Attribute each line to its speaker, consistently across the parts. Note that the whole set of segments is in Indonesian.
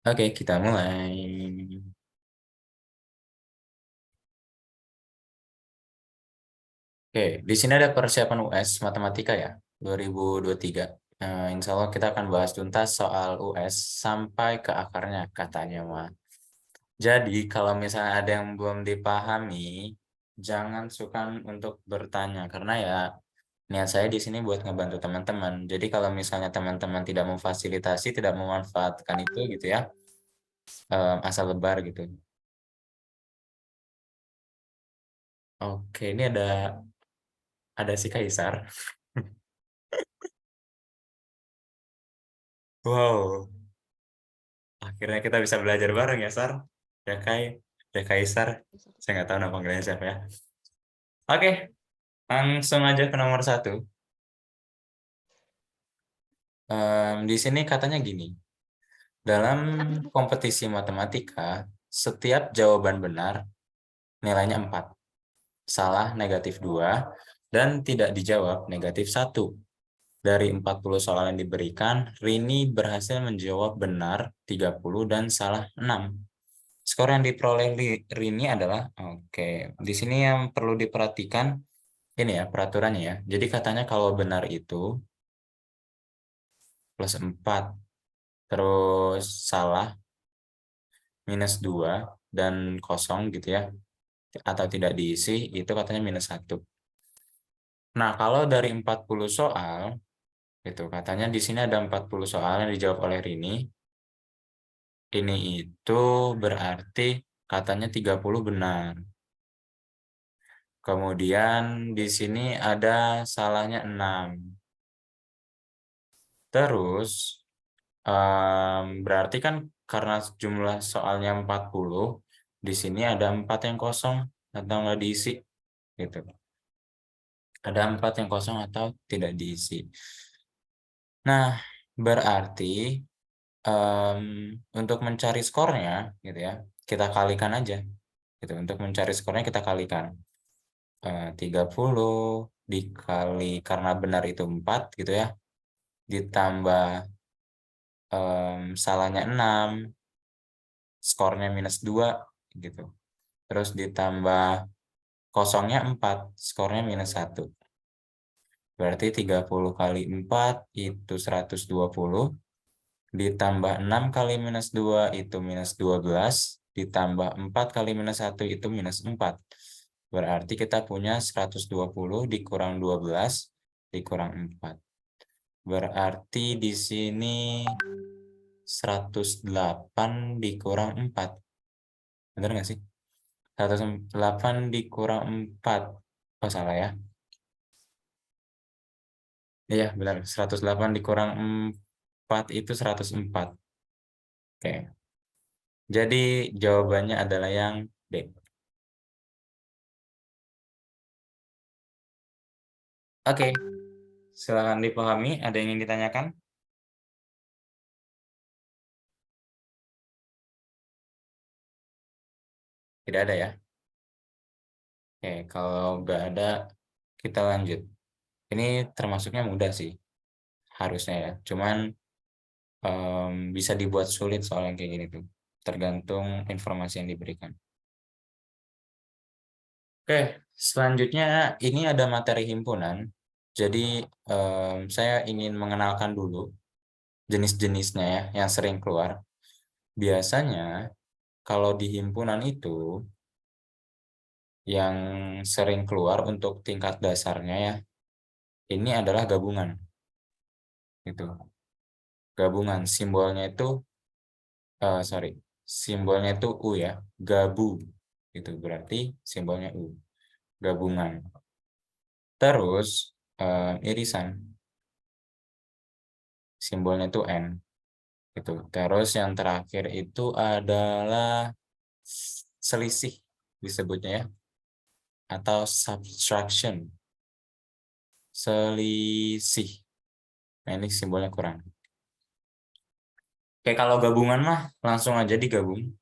Speaker 1: Oke, kita mulai. Oke, di sini ada persiapan US Matematika ya, 2023. Insya Allah kita akan bahas tuntas soal US sampai ke akarnya katanya, mah. Jadi, kalau misalnya ada yang belum dipahami, jangan sukar untuk bertanya, karena ya niat saya di sini buat ngebantu teman-teman. Jadi, kalau misalnya teman-teman tidak memfasilitasi, tidak memanfaatkan itu gitu ya, asal lebar gitu. Oke, ini ada si Kaisar. Wow, akhirnya kita bisa belajar bareng ya, Sar. Ya, Kai. Ya, Kaisar. Saya nggak tahu nama panggilannya siapa ya. Oke, langsung aja ke nomor satu. Di sini katanya gini. Dalam kompetisi matematika, setiap jawaban benar nilainya 4. Salah negatif 2, dan tidak dijawab negatif 1. Dari 40 soal yang diberikan, Rini berhasil menjawab benar 30 dan salah 6. Skor yang diperoleh Rini adalah, oke, di sini yang perlu diperhatikan ini ya peraturannya ya. Jadi katanya kalau benar itu plus 4, terus salah minus 2 dan kosong gitu ya, atau tidak diisi itu katanya minus 1. Nah, kalau dari 40 soal itu katanya di sini ada 40 soal yang dijawab oleh Rini. Ini itu berarti katanya 30 benar. Kemudian di sini ada salahnya 6. Terus berarti kan karena jumlah soalnya 40, di sini ada 4 yang kosong atau nggak diisi gitu. Ada 4 yang kosong atau tidak diisi. Nah, berarti em, untuk mencari skornya gitu ya, kita kalikan aja. Gitu. Untuk mencari skornya kita kalikan. 30 dikali karena benar itu 4 gitu ya. Ditambah salahnya 6, skornya minus 2 gitu. Terus ditambah kosongnya 4, skornya minus 1. Berarti 30 kali 4 itu 120. Ditambah 6 kali minus 2 itu minus 12. Ditambah 4 kali minus 1 itu minus 4. Berarti kita punya 120 dikurang 12 dikurang 4. Berarti di sini 108 dikurang 4. Benar nggak sih? 108 dikurang 4. Oh, salah ya. Iya, benar. 108 dikurang 4 itu 104. Oke. Jadi jawabannya adalah yang D. Oke. Silakan dipahami. Ada yang ingin ditanyakan? Tidak ada ya? Oke, kalau nggak ada, kita lanjut. Ini termasuknya mudah sih, harusnya ya. Cuman bisa dibuat sulit soal yang kayak gini tuh. Tergantung informasi yang diberikan. Oke, selanjutnya ini ada materi himpunan. Jadi saya ingin mengenalkan dulu jenis-jenisnya ya, yang sering keluar. Biasanya kalau di himpunan itu yang sering keluar untuk tingkat dasarnya ya, ini adalah gabungan. Gitu. Gabungan simbolnya itu sorry, simbolnya itu U ya, gabu. Itu berarti simbolnya U, gabungan. Terus irisan, simbolnya itu N. Gitu. Terus yang terakhir itu adalah selisih disebutnya ya, atau subtraction, selisih. Nah, ini simbolnya kurang. Oke, kalau gabungan mah langsung aja digabung.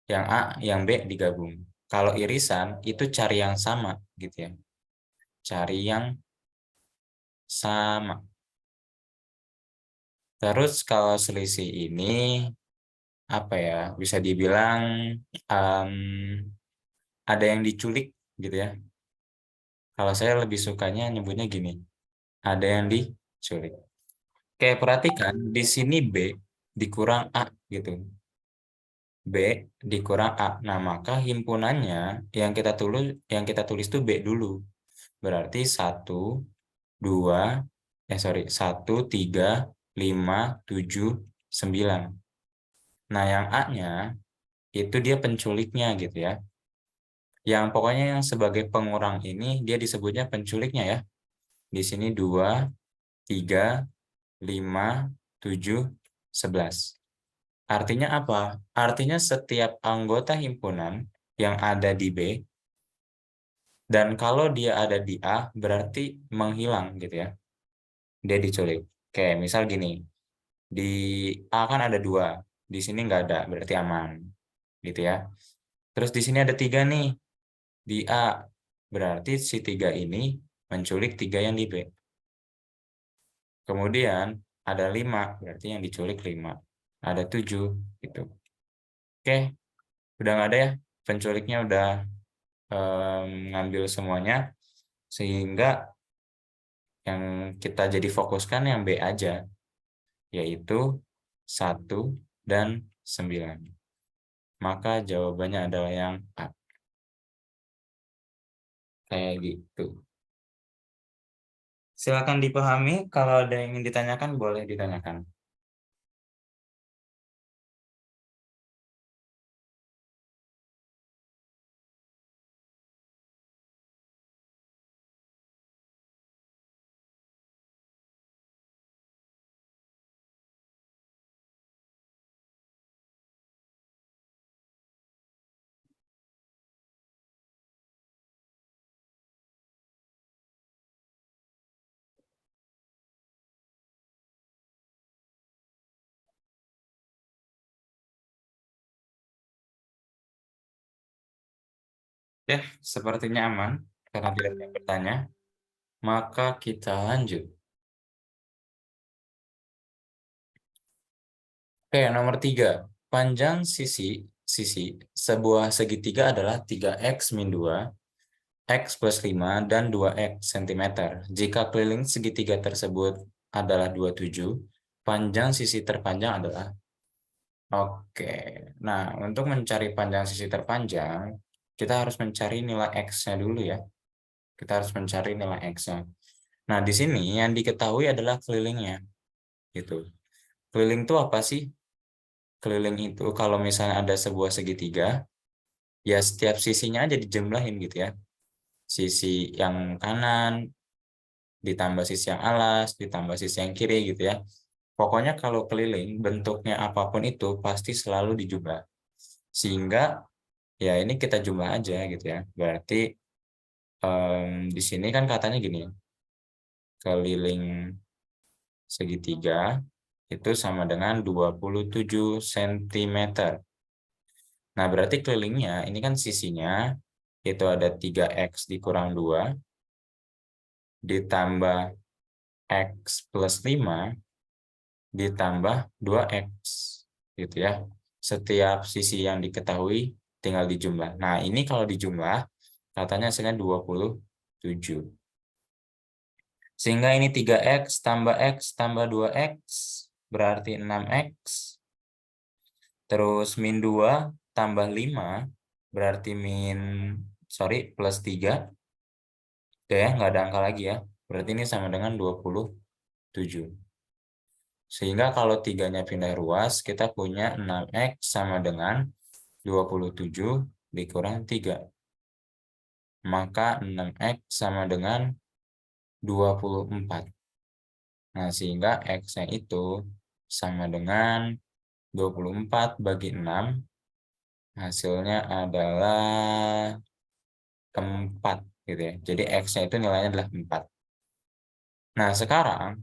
Speaker 1: Yang A, yang B digabung. Kalau irisan itu cari yang sama gitu ya. Cari yang sama. Terus kalau selisih ini apa ya, bisa dibilang um, ada yang diculik gitu ya. Kalau saya lebih sukanya nyebutnya gini, ada yang diculik. Kayak perhatikan di sini B dikurang A gitu. B dikurang A. Nah, maka himpunannya yang kita tulis tuh B dulu. Berarti 2, 3, 5, 7, 9. Nah, yang A-nya itu dia penculiknya gitu ya. Yang pokoknya yang sebagai pengurang ini dia disebutnya penculiknya ya. Di sini 2, 3, 5, 7, 11. Artinya apa? Artinya setiap anggota himpunan yang ada di B, dan kalau dia ada di A, berarti menghilang gitu ya. Dia diculik. Kayak misal gini, di A kan ada 2, di sini nggak ada, berarti aman. Gitu ya. Terus di sini ada 3 nih, di A. Berarti si 3 ini menculik 3 yang di B. Kemudian ada 5, berarti yang diculik 5. Ada 7, gitu. Oke, udah nggak ada ya. Penculiknya udah ngambil semuanya, sehingga yang kita jadi fokuskan yang B aja, yaitu 1 dan 9. Maka jawabannya adalah yang A. Kayak gitu. Silakan dipahami, kalau ada yang ingin ditanyakan, boleh ditanyakan. Ya, sepertinya aman, karena tidak ada yang bertanya. Maka kita lanjut. Oke, nomor 3. Panjang sisi sebuah segitiga adalah 3x min 2, X plus 5, dan 2x cm. Jika keliling segitiga tersebut adalah 27, panjang sisi terpanjang adalah... Oke, nah untuk mencari panjang sisi terpanjang, kita harus mencari nilai X-nya dulu ya. Kita harus mencari nilai X-nya. Nah, di sini yang diketahui adalah kelilingnya. Gitu. Keliling itu apa sih? Keliling itu kalau misalnya ada sebuah segitiga, ya setiap sisinya aja dijumlahin gitu ya. Sisi yang kanan, ditambah sisi yang alas, ditambah sisi yang kiri gitu ya. Pokoknya kalau keliling, bentuknya apapun itu pasti selalu dijumlah. Sehingga ya ini kita jumlah aja gitu ya. Berarti di sini kan katanya gini, keliling segitiga itu sama dengan 27 cm. Nah, berarti kelilingnya ini kan sisinya itu ada 3x dikurang 2 ditambah x plus 5 ditambah 2x gitu ya. Setiap sisi yang diketahui tinggal dijumlah. Nah, ini kalau dijumlah katanya hasilnya 27. Sehingga ini 3x tambah 2x berarti 6x. Terus min 2 tambah 5 berarti plus 3. Oke ya, nggak ada angka lagi ya. Berarti ini sama dengan 27. Sehingga kalau 3-nya pindah ruas, kita punya 6x sama dengan 27 dikurang 3. Maka 6x sama dengan 24. Nah, sehingga x-nya itu sama dengan 24 bagi 6. Hasilnya adalah 4 gitu ya. Jadi x-nya itu nilainya adalah 4. Nah, sekarang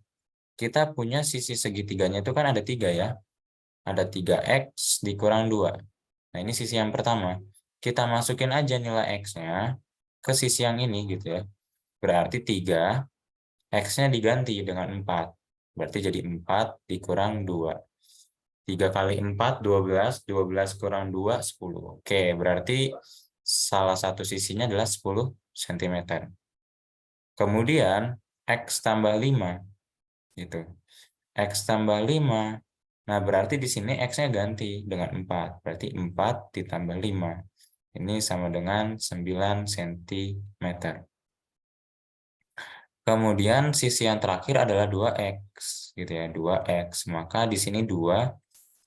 Speaker 1: kita punya sisi segitiganya itu kan ada 3 ya. Ada 3x dikurang 2. Nah, ini sisi yang pertama. Kita masukin aja nilai x-nya ke sisi yang ini gitu ya. Berarti 3, x-nya diganti dengan 4. Berarti jadi 4 dikurang 2. 3 kali 4, 12. 12 kurang 2, 10. Oke, berarti salah satu sisinya adalah 10 cm. Kemudian, X tambah 5. Gitu. X tambah 5. Nah, berarti di sini X-nya ganti dengan 4. Berarti 4 ditambah 5. Ini sama dengan 9 cm. Kemudian sisi yang terakhir adalah 2X. Gitu ya, 2X. Maka di sini 2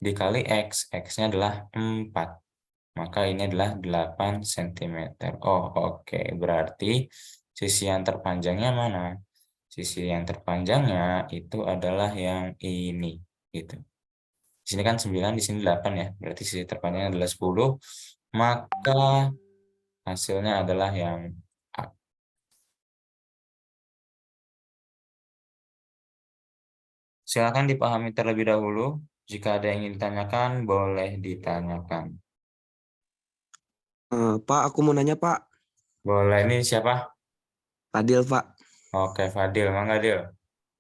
Speaker 1: dikali X. X-nya adalah 4. Maka ini adalah 8 cm. Oh, oke. Berarti sisi yang terpanjangnya mana? Sisi yang terpanjangnya itu adalah yang ini. Gitu. Di sini kan 9, di sini 8 ya. Berarti sisi terpanjangnya adalah 10. Maka hasilnya adalah yang A. Silakan dipahami terlebih dahulu. Jika ada yang ingin ditanyakan, boleh ditanyakan.
Speaker 2: Pak, aku mau nanya Pak.
Speaker 1: Boleh, ini siapa?
Speaker 2: Fadil Pak.
Speaker 1: Oke, Fadil. Mangga, Dil.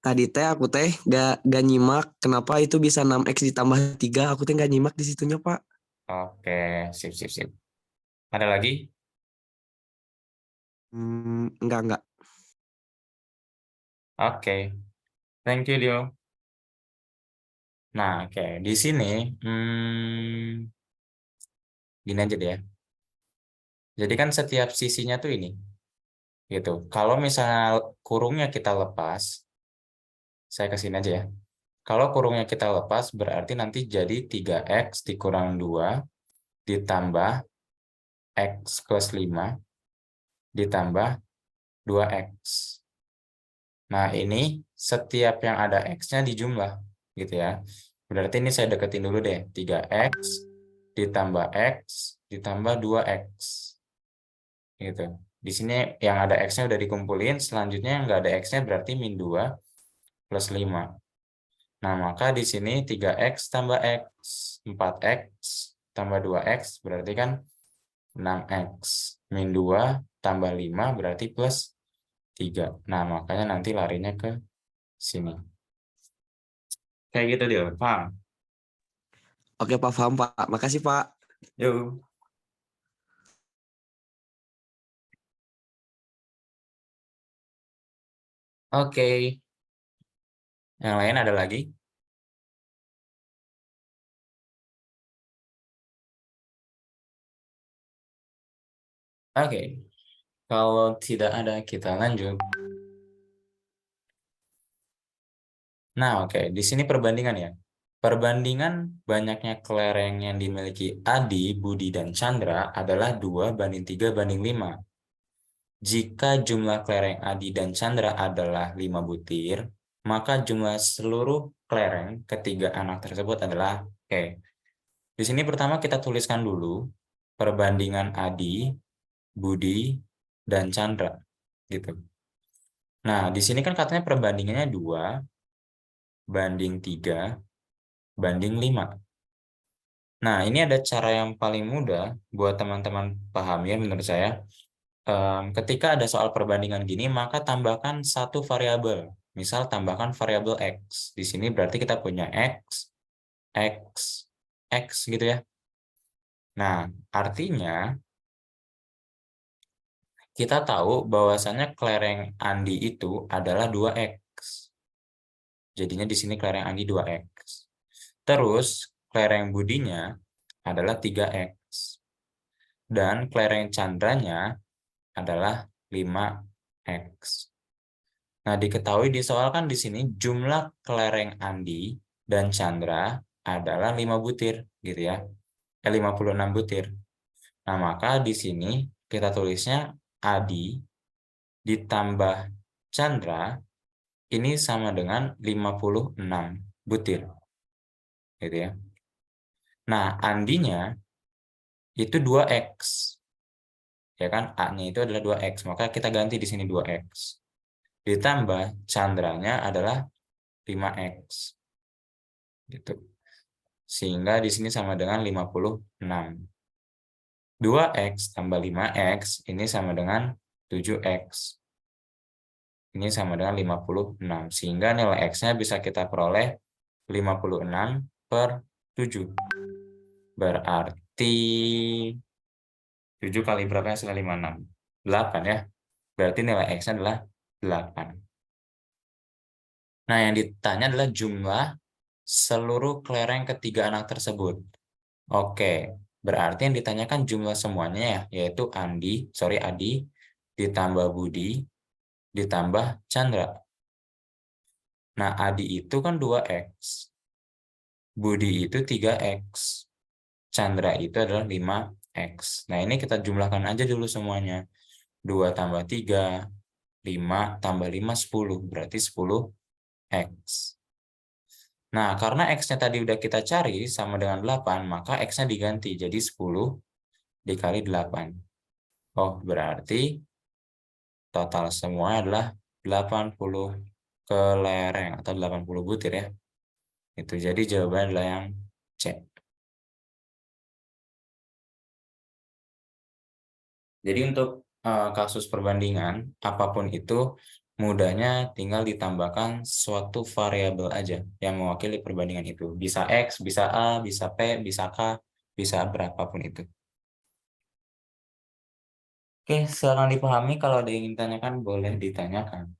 Speaker 2: Tadi aku gak nyimak kenapa itu bisa 6X ditambah 3. Aku gak nyimak di situnya Pak.
Speaker 1: Oke, sip, sip, sip. Ada lagi?
Speaker 2: Enggak.
Speaker 1: Oke, thank you, Dil. Nah, oke. Di sini, gini aja deh ya. Jadi kan setiap sisinya tuh ini, gitu. Kalau misalnya kurungnya kita lepas, saya kesini aja ya. Kalau kurungnya kita lepas, berarti nanti jadi 3X dikurang 2, ditambah X plus 5, ditambah 2X. Nah, ini setiap yang ada X-nya dijumlah, gitu ya. Berarti ini saya deketin dulu deh. 3X, ditambah X, ditambah 2X. Gitu. Di sini yang ada X-nya udah dikumpulin, selanjutnya yang nggak ada X-nya berarti min 2 plus 5. Nah, maka di sini 3X tambah X, 4X tambah 2X berarti kan 6X. Min 2 tambah 5 berarti plus 3. Nah, makanya nanti larinya ke sini. Kayak gitu dia, paham?
Speaker 2: Oke Pak, paham Pak. Makasih Pak.
Speaker 1: Yuk. Oke. Yang lain ada lagi? Oke. Kalau tidak ada, kita lanjut. Nah, oke. Di sini perbandingan ya. Perbandingan banyaknya kelereng yang dimiliki Adi, Budi, dan Chandra adalah 2 banding 3 banding 5. Jika jumlah kelereng Adi dan Chandra adalah 5 butir, maka jumlah seluruh kelereng ketiga anak tersebut adalah oke. Di sini pertama kita tuliskan dulu perbandingan Adi, Budi, dan Chandra. Gitu. Nah, di sini kan katanya perbandingannya 2 banding 3 banding 5. Nah, ini ada cara yang paling mudah buat teman-teman pahami ya menurut saya. Ketika ada soal perbandingan gini, maka tambahkan satu variabel. Misal tambahkan variabel X. Di sini berarti kita punya X, X, X gitu ya. Nah, artinya kita tahu bahwasannya kelereng Andi itu adalah 2X. Jadinya di sini kelereng Andi 2X. Terus kelereng Budinya adalah 3X. Dan kelereng Chandranya adalah 5X. Nah, diketahui di soal kan di sini jumlah kelereng Andi dan Chandra adalah 5 butir, gitu ya. 56 butir. Nah, maka di sini kita tulisnya Adi ditambah Chandra ini sama dengan 56 butir. Gitu ya. Nah, Andinya itu 2X. Ya kan? A-nya itu adalah 2X. Maka kita ganti di sini 2X. Ditambah Chandranya adalah 5X. Gitu. Sehingga di sini sama dengan 56. 2X tambah 5X ini sama dengan 7X. Ini sama dengan 56. Sehingga nilai X-nya bisa kita peroleh 56 per 7. Berarti 7 kali berapa yang 56? 8 ya. Berarti nilai X-nya adalah 8. Nah, yang ditanya adalah jumlah seluruh kelereng ketiga anak tersebut. Oke, berarti yang ditanyakan jumlah semuanya ya, yaitu Adi, ditambah Budi, ditambah Chandra. Nah, Adi itu kan 2X. Budi itu 3X. Chandra itu adalah 5X. Nah, ini kita jumlahkan aja dulu semuanya. 2 tambah 3, 5 tambah 5, 10. Berarti 10X. Nah, karena X-nya tadi udah kita cari sama dengan 8, maka X-nya diganti. Jadi 10 dikali 8. Oh, berarti total semua adalah 80 kelereng atau 80 butir ya. Itu jadi jawabannya adalah yang C. Jadi untuk kasus perbandingan, apapun itu, mudahnya tinggal ditambahkan suatu variabel aja yang mewakili perbandingan itu. Bisa X, bisa A, bisa P, bisa K, bisa berapapun itu. Oke, silakan dipahami. Kalau ada yang ingin ditanyakan, boleh ditanyakan.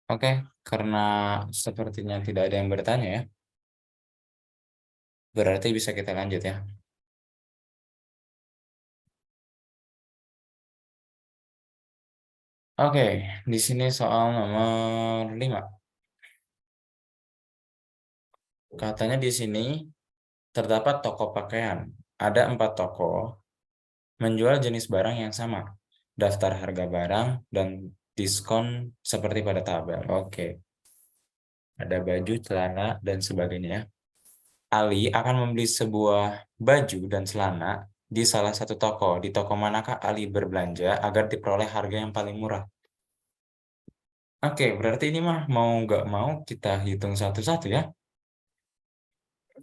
Speaker 1: Oke, karena sepertinya tidak ada yang bertanya ya, berarti bisa kita lanjut ya. Oke, di sini soal nomor 5. Katanya di sini terdapat toko pakaian. Ada 4 toko menjual jenis barang yang sama. Daftar harga barang dan diskon seperti pada tabel. Oke, ada baju, celana, dan sebagainya. Ali akan membeli sebuah baju dan celana di salah satu toko. Di toko manakah Ali berbelanja agar diperoleh harga yang paling murah? Oke, berarti ini mah mau nggak mau kita hitung satu-satu ya.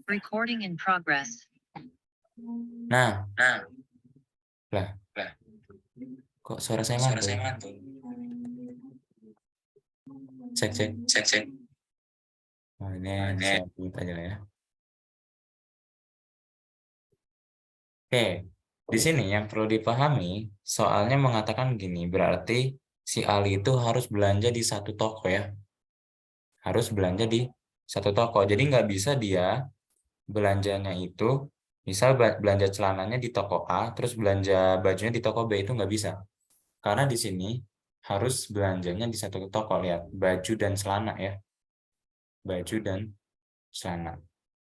Speaker 3: Recording in progress.
Speaker 1: Nah, lah, kok suara saya mantul? Cek. Oh, ini saya buat aja lah ya. Oke, di sini yang perlu dipahami, soalnya mengatakan gini, berarti si Ali itu harus belanja di satu toko ya. Harus belanja di satu toko. Jadi nggak bisa dia belanjanya itu, misal belanja celananya di toko A, terus belanja bajunya di toko B, itu nggak bisa. Karena di sini harus belanjanya di satu toko, lihat, baju dan celana ya. Baju dan celana.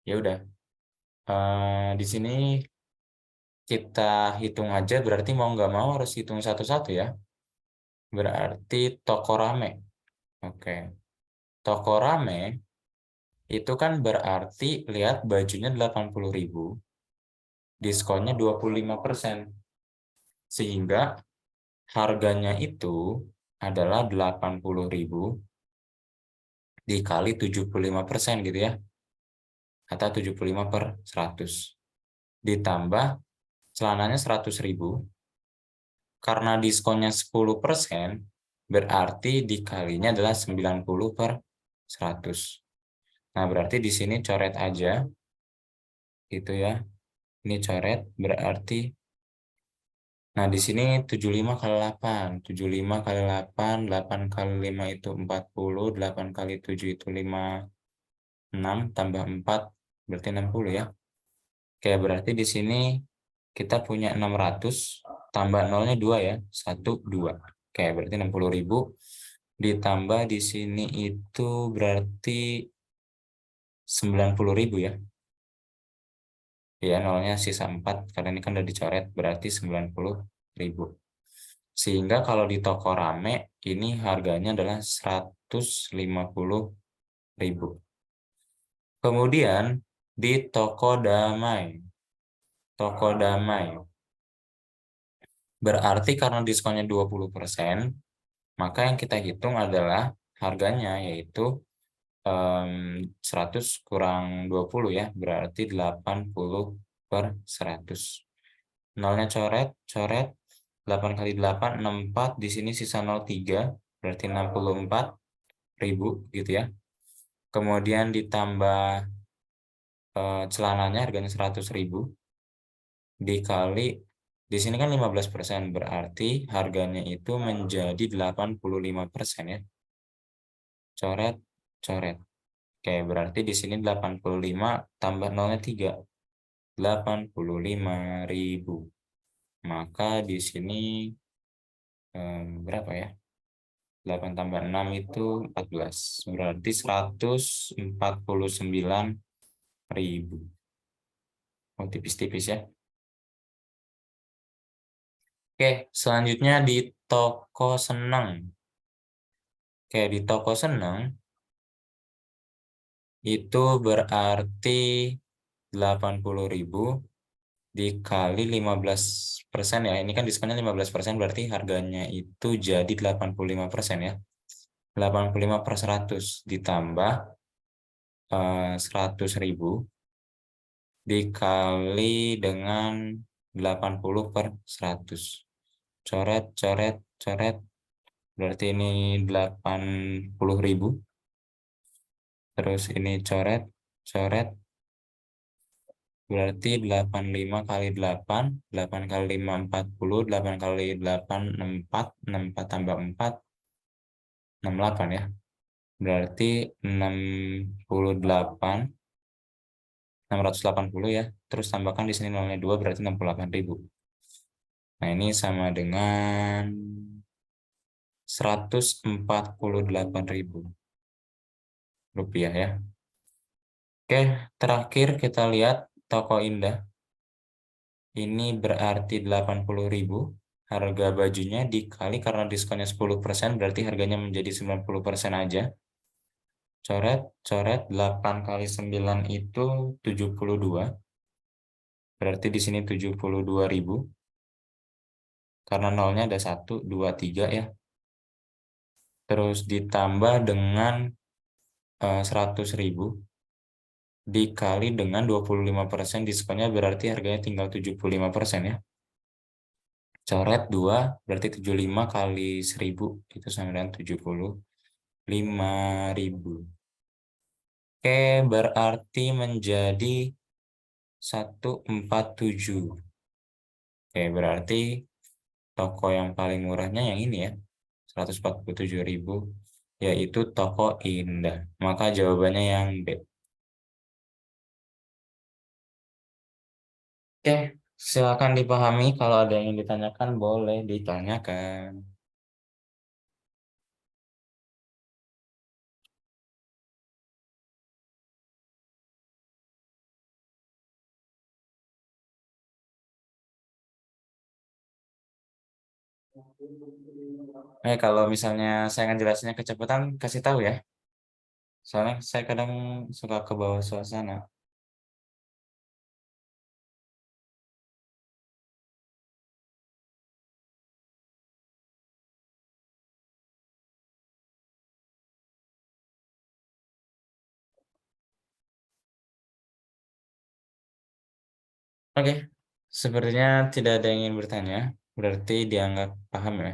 Speaker 1: Ya udah. Di sini kita hitung aja, berarti mau nggak mau harus hitung satu-satu ya. Berarti toko rame. Oke. Toko rame itu kan berarti lihat bajunya 80.000, diskonnya 25%. Sehingga harganya itu adalah 80.000 dikali 75% gitu ya. Atau 75 per 100. Ditambah celananya 100.000. Karena diskonnya 10%, berarti dikalinya adalah 90 per 100. Nah, berarti di sini coret aja. Gitu ya. Ini coret berarti, nah di sini 75 kali 8. 75 kali 8, 8 kali 5 itu 40, 8 kali 7 itu 6 tambah 4 berarti 60 ya. Oke, berarti di sini kita punya 600 tambah nolnya 2 ya. 1, 2. Oke, berarti 60.000. Ditambah di sini itu berarti 90.000 ya. Ya, nolnya sisa 4. Karena ini kan udah dicoret. Berarti 90.000. Sehingga kalau di toko rame, ini harganya adalah 150.000. Kemudian di toko damai. Toko damai. Berarti karena diskonnya 20%, maka yang kita hitung adalah harganya, yaitu 100 kurang 20 ya, berarti 80/100. Nolnya coret, coret, 8 kali 8, 64, di sini sisa 03, berarti 64.000 gitu ya. Kemudian ditambah celananya harganya 100.000, dikali, di sini kan 15%, berarti harganya itu menjadi 85% ya. Coret, coret. Oke, berarti di sini 85 tambah nolnya 3. 85.000. Maka di sini berapa ya? 8 tambah 6 itu 14. Berarti 149.000. Oh, tipis-tipis ya. Oke, selanjutnya di toko seneng. Oke, di toko seneng itu berarti 80.000 dikali 15% ya. Ini kan diskonnya 15%, berarti harganya itu jadi 85% ya. 85/100 ditambah 100.000 dikali dengan 80/100. Coret, coret, coret. Berarti ini 80.000. Terus ini coret, coret. Berarti 85 kali 8, 8 kali 5, 40, 8 kali 8, 64, 64 tambah 4, 68 ya. Berarti 68, 680 ya. Terus tambahkan di sini nolnya 2, berarti 68.000. Nah, ini sama dengan 148.000 rupiah ya. Oke, terakhir kita lihat Toko Indah. Ini berarti 80.000. Harga bajunya dikali karena diskonnya 10%, berarti harganya menjadi 90% aja. Coret, coret, 8 kali 9 itu 72. Berarti di sini 72.000. Karena nolnya ada 1, 2, 3 ya. Terus ditambah dengan 100.000 dikali dengan 25% diskonnya, berarti harganya tinggal 75% ya. Coret 2, berarti 75 kali 1.000 itu sama dengan 75.000. Oke, berarti menjadi 147. Oke, berarti toko yang paling murahnya yang ini ya, 147.000, yaitu Toko Indah. Maka jawabannya yang B. Oke, silakan dipahami. Kalau ada yang ditanyakan, boleh ditanyakan. Kalau misalnya saya ngejelasinnya kecepatan, kasih tahu ya. Soalnya saya kadang suka ke bawah suasana. Oke, sepertinya tidak ada yang ingin bertanya. Berarti dianggap paham ya.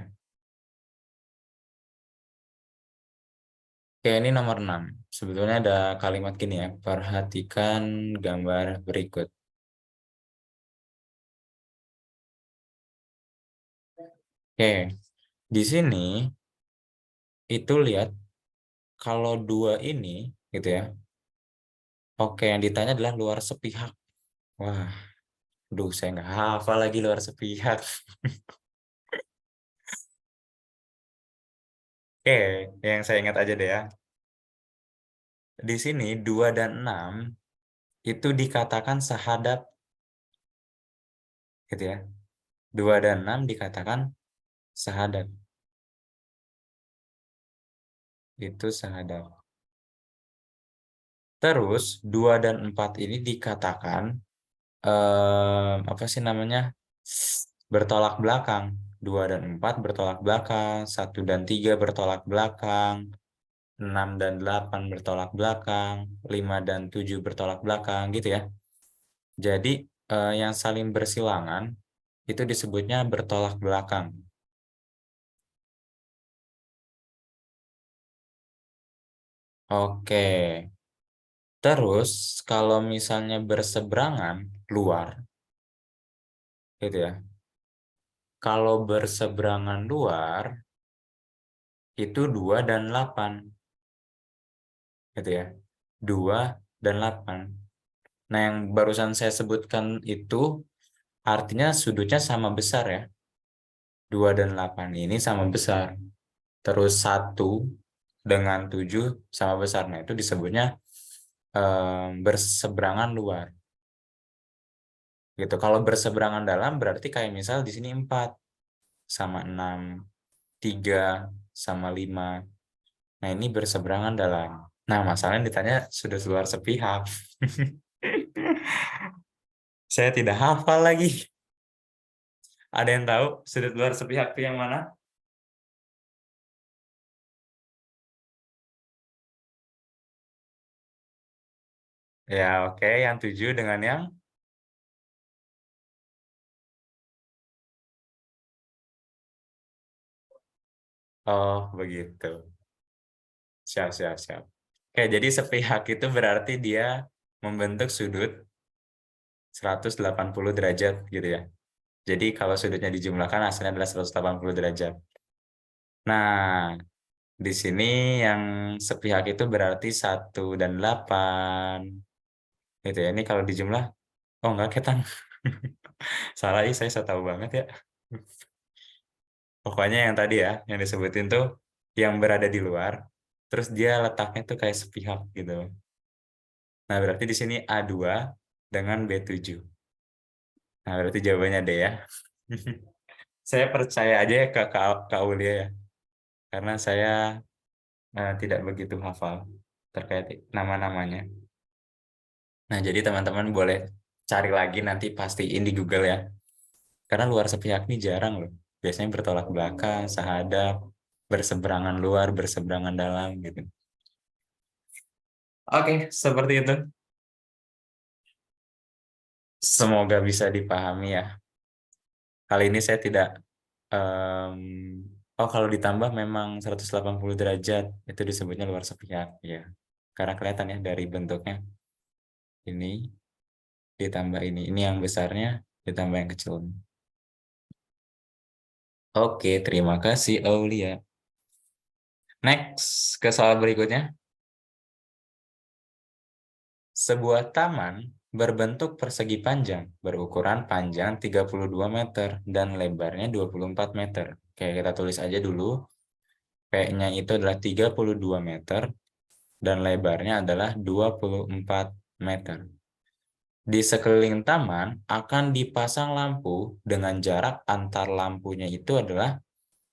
Speaker 1: Oke, ini nomor 6. Sebetulnya ada kalimat gini ya. Perhatikan gambar berikut. Oke, di sini itu lihat kalau dua ini gitu ya. Oke, yang ditanya adalah luar sepihak. Wah, Duh, saya nggak hafal lagi luar sepihak. Oke, yang saya ingat aja deh ya. Di sini 2 dan 6 itu dikatakan sahadap, gitu ya. 2 dan 6 dikatakan sahadap. Itu sahadap. Terus 2 dan 4 ini dikatakan apa sih namanya? Bertolak belakang. 2 dan 4 bertolak belakang, 1 dan 3 bertolak belakang, 6 dan 8 bertolak belakang, 5 dan 7 bertolak belakang gitu ya. Jadi yang saling bersilangan itu disebutnya bertolak belakang. Oke. Terus kalau misalnya berseberangan luar gitu ya. Kalau berseberangan luar itu 2 dan 8 gitu ya. 2 dan 8. Nah, yang barusan saya sebutkan itu artinya sudutnya sama besar ya. 2 dan 8 ini sama besar. Terus 1 dengan 7 sama besar. Nah, itu disebutnya berseberangan luar. Gitu. Kalau berseberangan dalam berarti kayak misal di sini 4 sama 6, 3 sama 5. Nah, ini berseberangan dalam. Nah, masalahnya ditanya sudut luar sepihak. Saya tidak hafal lagi. Ada yang tahu sudut luar sepihak itu yang mana? Ya, oke. Yang 7 dengan yang... Oh, begitu. Siap, siap, siap. Oke, jadi sepihak itu berarti dia membentuk sudut 180 derajat gitu ya. Jadi kalau sudutnya dijumlahkan hasilnya adalah 180 derajat. Nah, di sini yang sepihak itu berarti 1 dan 8. Gitu ya. Ini kalau dijumlah, oh enggak ketan. Salah, saya tahu banget ya. Pokoknya yang tadi ya, yang disebutin tuh yang berada di luar, terus dia letaknya tuh kayak sepihak gitu. Nah, berarti di sini A2 dengan B7. Nah, berarti jawabannya D ya. Saya percaya aja ya ke Kak Aulia ya, karena saya tidak begitu hafal terkait nama-namanya. Nah, jadi teman-teman boleh cari lagi nanti pastiin di Google ya. Karena luar sepihak ini jarang loh. Biasanya bertolak belakang, sahadap, berseberangan luar, berseberangan dalam gitu. Oke, seperti itu. Semoga bisa dipahami ya. Kali ini saya tidak em, oh kalau ditambah memang 180 derajat itu disebutnya luar sepihak ya. Karena kelihatan ya dari bentuknya. Ini ditambah ini yang besarnya ditambah yang kecil. Oke, terima kasih Aulia. Next ke soal berikutnya. Sebuah taman berbentuk persegi panjang berukuran panjang 32 meter dan lebarnya 24 meter. Oke, kita tulis aja dulu. P-nya itu adalah 32 meter dan lebarnya adalah 24 meter. Di sekeliling taman akan dipasang lampu dengan jarak antar lampunya itu adalah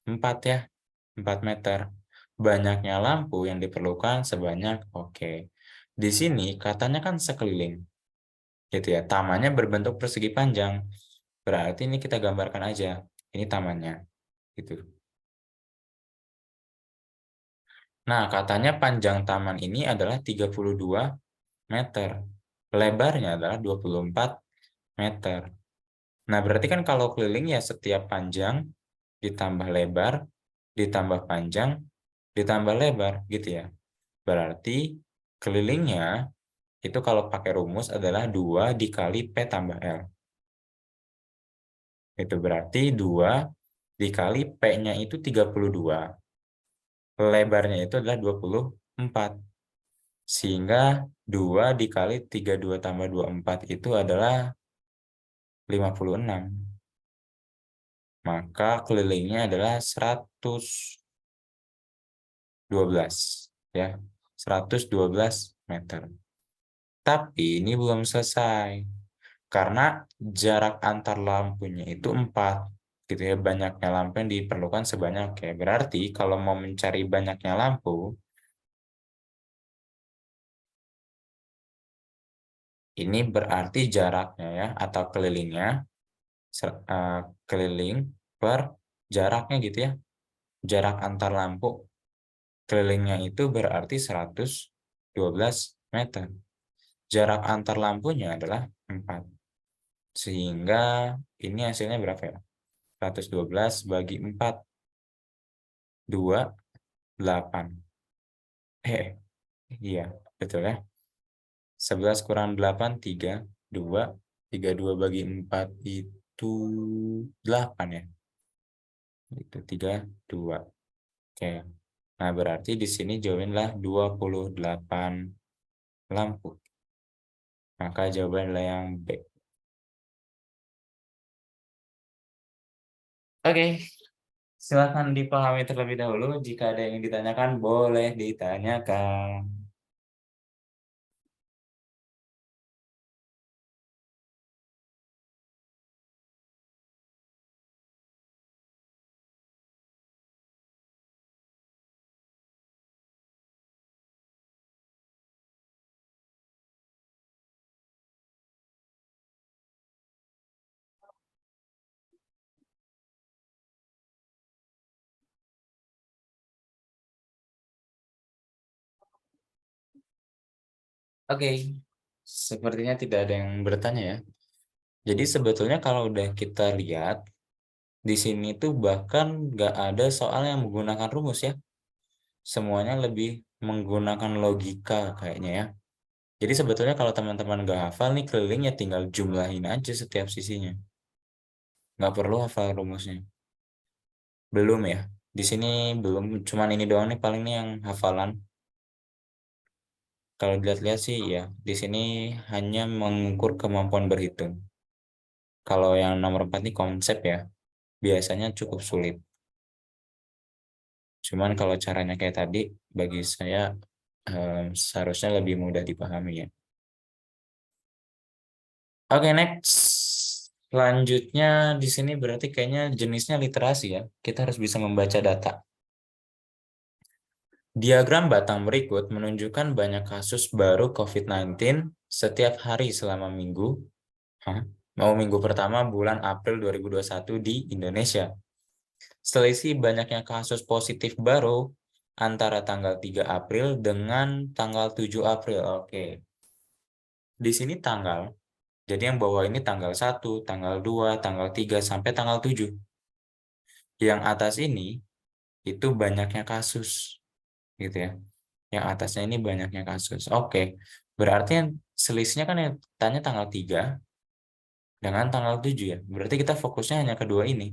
Speaker 1: 4 ya, 4 meter. Banyaknya lampu yang diperlukan sebanyak, oke. Di sini katanya kan sekeliling, gitu ya. Tamannya berbentuk persegi panjang. Berarti ini kita gambarkan aja. Ini tamannya, gitu. Nah, katanya panjang taman ini adalah 32 meter. Lebarnya adalah 24 meter. Nah, berarti kan kalau keliling ya setiap panjang ditambah lebar, ditambah panjang, ditambah lebar, gitu ya. Berarti kelilingnya itu kalau pakai rumus adalah 2 dikali P tambah L. Itu berarti 2 dikali P-nya itu 32. Lebarnya itu adalah 24. Sehingga 2 dikali 32 tambah 24 itu adalah 56. Maka kelilingnya adalah 112 ya. 112 meter. Tapi ini belum selesai. Karena jarak antar lampunya itu 4 gitu ya, banyaknya lampu yang diperlukan sebanyak ya. Berarti kalau mau mencari banyaknya lampu, ini berarti jaraknya ya, atau kelilingnya, keliling per jaraknya gitu ya. Jarak antar lampu kelilingnya itu berarti 112 meter. Jarak antar lampunya adalah 4. Sehingga ini hasilnya berapa ya? 112 bagi 4. 28. Iya, betul ya. 11 kurang 8, 3. 2. 32 bagi 4 itu 8 ya. Itu 3, 2. Oke. Nah, berarti di sini jawabannya 28 lampu. Maka jawaban adalah yang B. Oke, silakan dipahami terlebih dahulu. Jika ada yang ditanyakan, boleh ditanyakan. Oke, sepertinya tidak ada yang bertanya ya. Jadi sebetulnya kalau udah kita lihat, di sini tuh bahkan nggak ada soal yang menggunakan rumus ya. Semuanya lebih menggunakan logika kayaknya ya. Jadi sebetulnya kalau teman-teman nggak hafal nih kelilingnya tinggal jumlahin aja setiap sisinya. Nggak perlu hafal rumusnya. Belum ya. Di sini belum, cuman ini doang nih paling nih yang hafalan. Kalau dilihat-lihat sih ya, di sini hanya mengukur kemampuan berhitung. Kalau yang nomor 4 nih konsep ya, biasanya cukup sulit. Cuman kalau caranya kayak tadi, bagi saya seharusnya lebih mudah dipahami ya. Oke, next. Selanjutnya di sini berarti kayaknya jenisnya literasi ya. Kita harus bisa membaca data. Diagram batang berikut menunjukkan banyak kasus baru COVID-19 setiap hari selama minggu. Minggu pertama bulan April 2021 di Indonesia. Selisih banyaknya kasus positif baru antara tanggal 3 April dengan tanggal 7 April. Oke. Di sini tanggal. Jadi yang bawah ini tanggal 1, tanggal 2, tanggal 3, sampai tanggal 7. Yang atas ini itu banyaknya kasus. Gitu ya. Yang atasnya ini banyaknya kasus. Oke. Berarti yang selisihnya kan yang tanya tanggal 3 dengan tanggal 7 ya. Berarti kita fokusnya hanya kedua ini.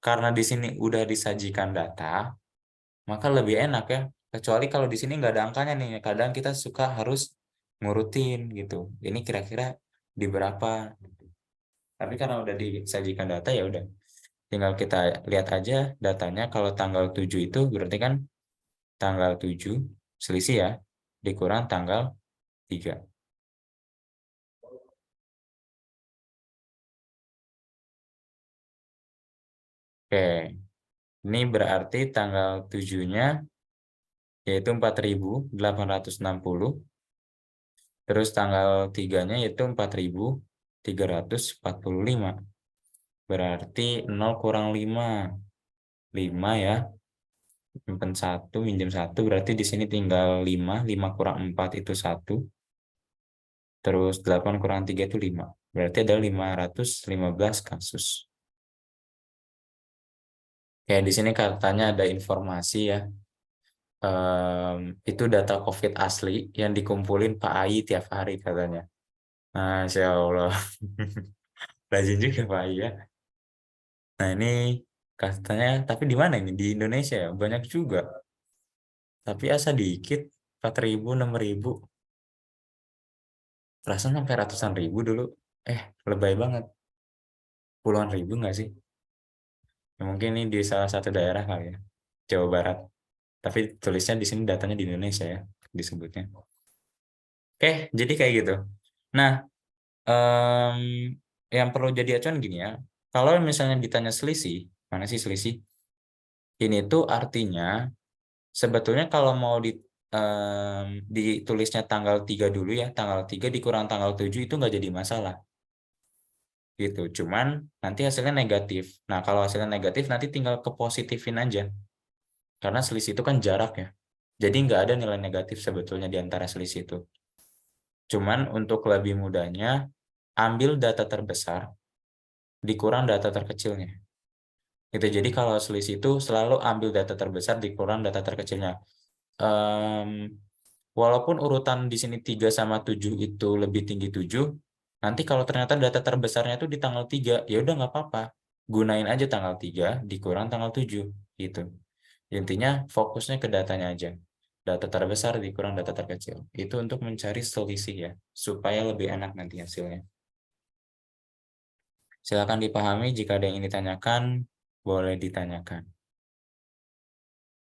Speaker 1: Karena di sini udah disajikan data, maka lebih enak ya. Kecuali kalau di sini nggak ada angkanya nih, kadang kita suka harus ngurutin gitu. Ini kira-kira di berapa? Tapi karena udah disajikan data ya udah. Tinggal kita lihat aja datanya. Kalau tanggal 7 itu berarti kan tanggal 7 selisih ya, dikurang tanggal 3. Oke, ini berarti tanggal 7-nya yaitu 4.860. Terus tanggal 3-nya yaitu 4.345. Berarti 0 kurang 5. 5 ya. Simpen 1, minjem 1. Berarti di sini tinggal 5. 5 kurang 4 itu 1. Terus 8 kurang 3 itu 5. Berarti ada 515 kasus. Ya, di sini katanya ada informasi ya. Itu data COVID asli yang dikumpulin Pak Ai tiap hari katanya. Masya Allah. Rajin juga Pak Ai ya. Nah ini katanya, tapi di mana ini? Di Indonesia ya? Banyak juga. Tapi asa dikit, 4.000, 6.000. Perasaan sampai ratusan ribu dulu. Lebay banget. Puluhan ribu nggak sih? Ya, mungkin ini di salah satu daerah kali ya, Jawa Barat. Tapi tulisnya di sini datanya di Indonesia ya, disebutnya. Oke, jadi kayak gitu. Nah, em, yang perlu jadi acuan gini ya. Kalau misalnya ditanya selisih, mana sih selisih? Ini tuh artinya sebetulnya kalau mau ditulisnya tanggal 3 dulu ya, tanggal 3 dikurang tanggal 7 itu nggak jadi masalah. Gitu. Cuman nanti hasilnya negatif. Nah, kalau hasilnya negatif nanti tinggal kepositifin aja. Karena selisih itu kan jarak ya. Jadi nggak ada nilai negatif sebetulnya di antara selisih itu. Cuman untuk lebih mudahnya, ambil data terbesar dikurang data terkecilnya. Gitu. Jadi kalau selisih itu selalu ambil data terbesar dikurang data terkecilnya. Em, Walaupun urutan di sini 3 sama 7 itu lebih tinggi 7, nanti kalau ternyata data terbesarnya itu di tanggal 3, ya udah nggak apa-apa. Gunain aja tanggal 3 dikurang tanggal 7 gitu. Intinya fokusnya ke datanya aja. Data terbesar dikurang data terkecil. Itu untuk mencari selisih ya, supaya lebih enak nanti hasilnya. Silakan dipahami, jika ada yang ingin ditanyakan, boleh ditanyakan.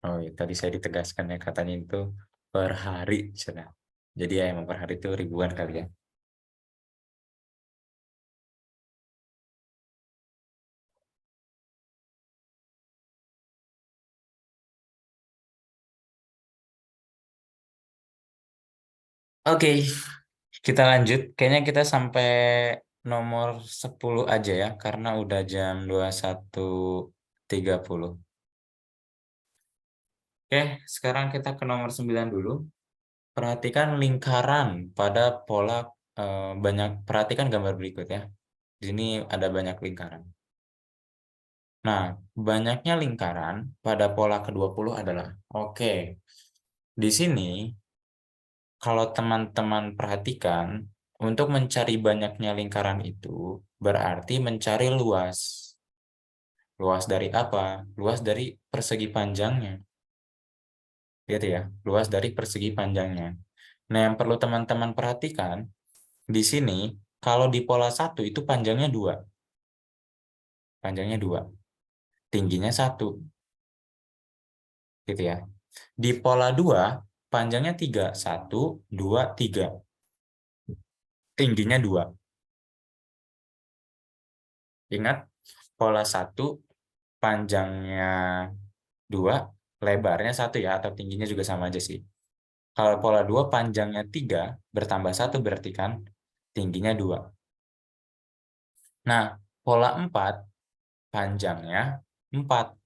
Speaker 1: Oh, ya, tadi saya ditegaskan ya, katanya itu per hari. Sudah. Jadi ya emang per hari itu ribuan kali ya. Oke, kita lanjut. Kayaknya kita sampai nomor 10 aja ya, karena udah jam 21.30. Oke, sekarang kita ke nomor 9 dulu. Perhatikan lingkaran pada pola perhatikan gambar berikut ya. Di sini ada banyak lingkaran. Nah, banyaknya lingkaran pada pola ke-20 adalah oke. Di sini kalau teman-teman perhatikan, untuk mencari banyaknya lingkaran itu berarti mencari luas. Luas dari apa? Luas dari persegi panjangnya. Lihat ya, luas dari persegi panjangnya. Nah, yang perlu teman-teman perhatikan, di sini kalau di pola 1 itu panjangnya 2. Panjangnya 2. Tingginya 1. Gitu ya. Di pola 2, panjangnya 3. 1, 2, 3. Tingginya 2. Ingat, pola 1 panjangnya 2, lebarnya 1 ya, atau tingginya juga sama aja sih. Kalau pola 2 panjangnya 3, bertambah 1 berarti kan tingginya 2. Nah, pola 4 panjangnya 4,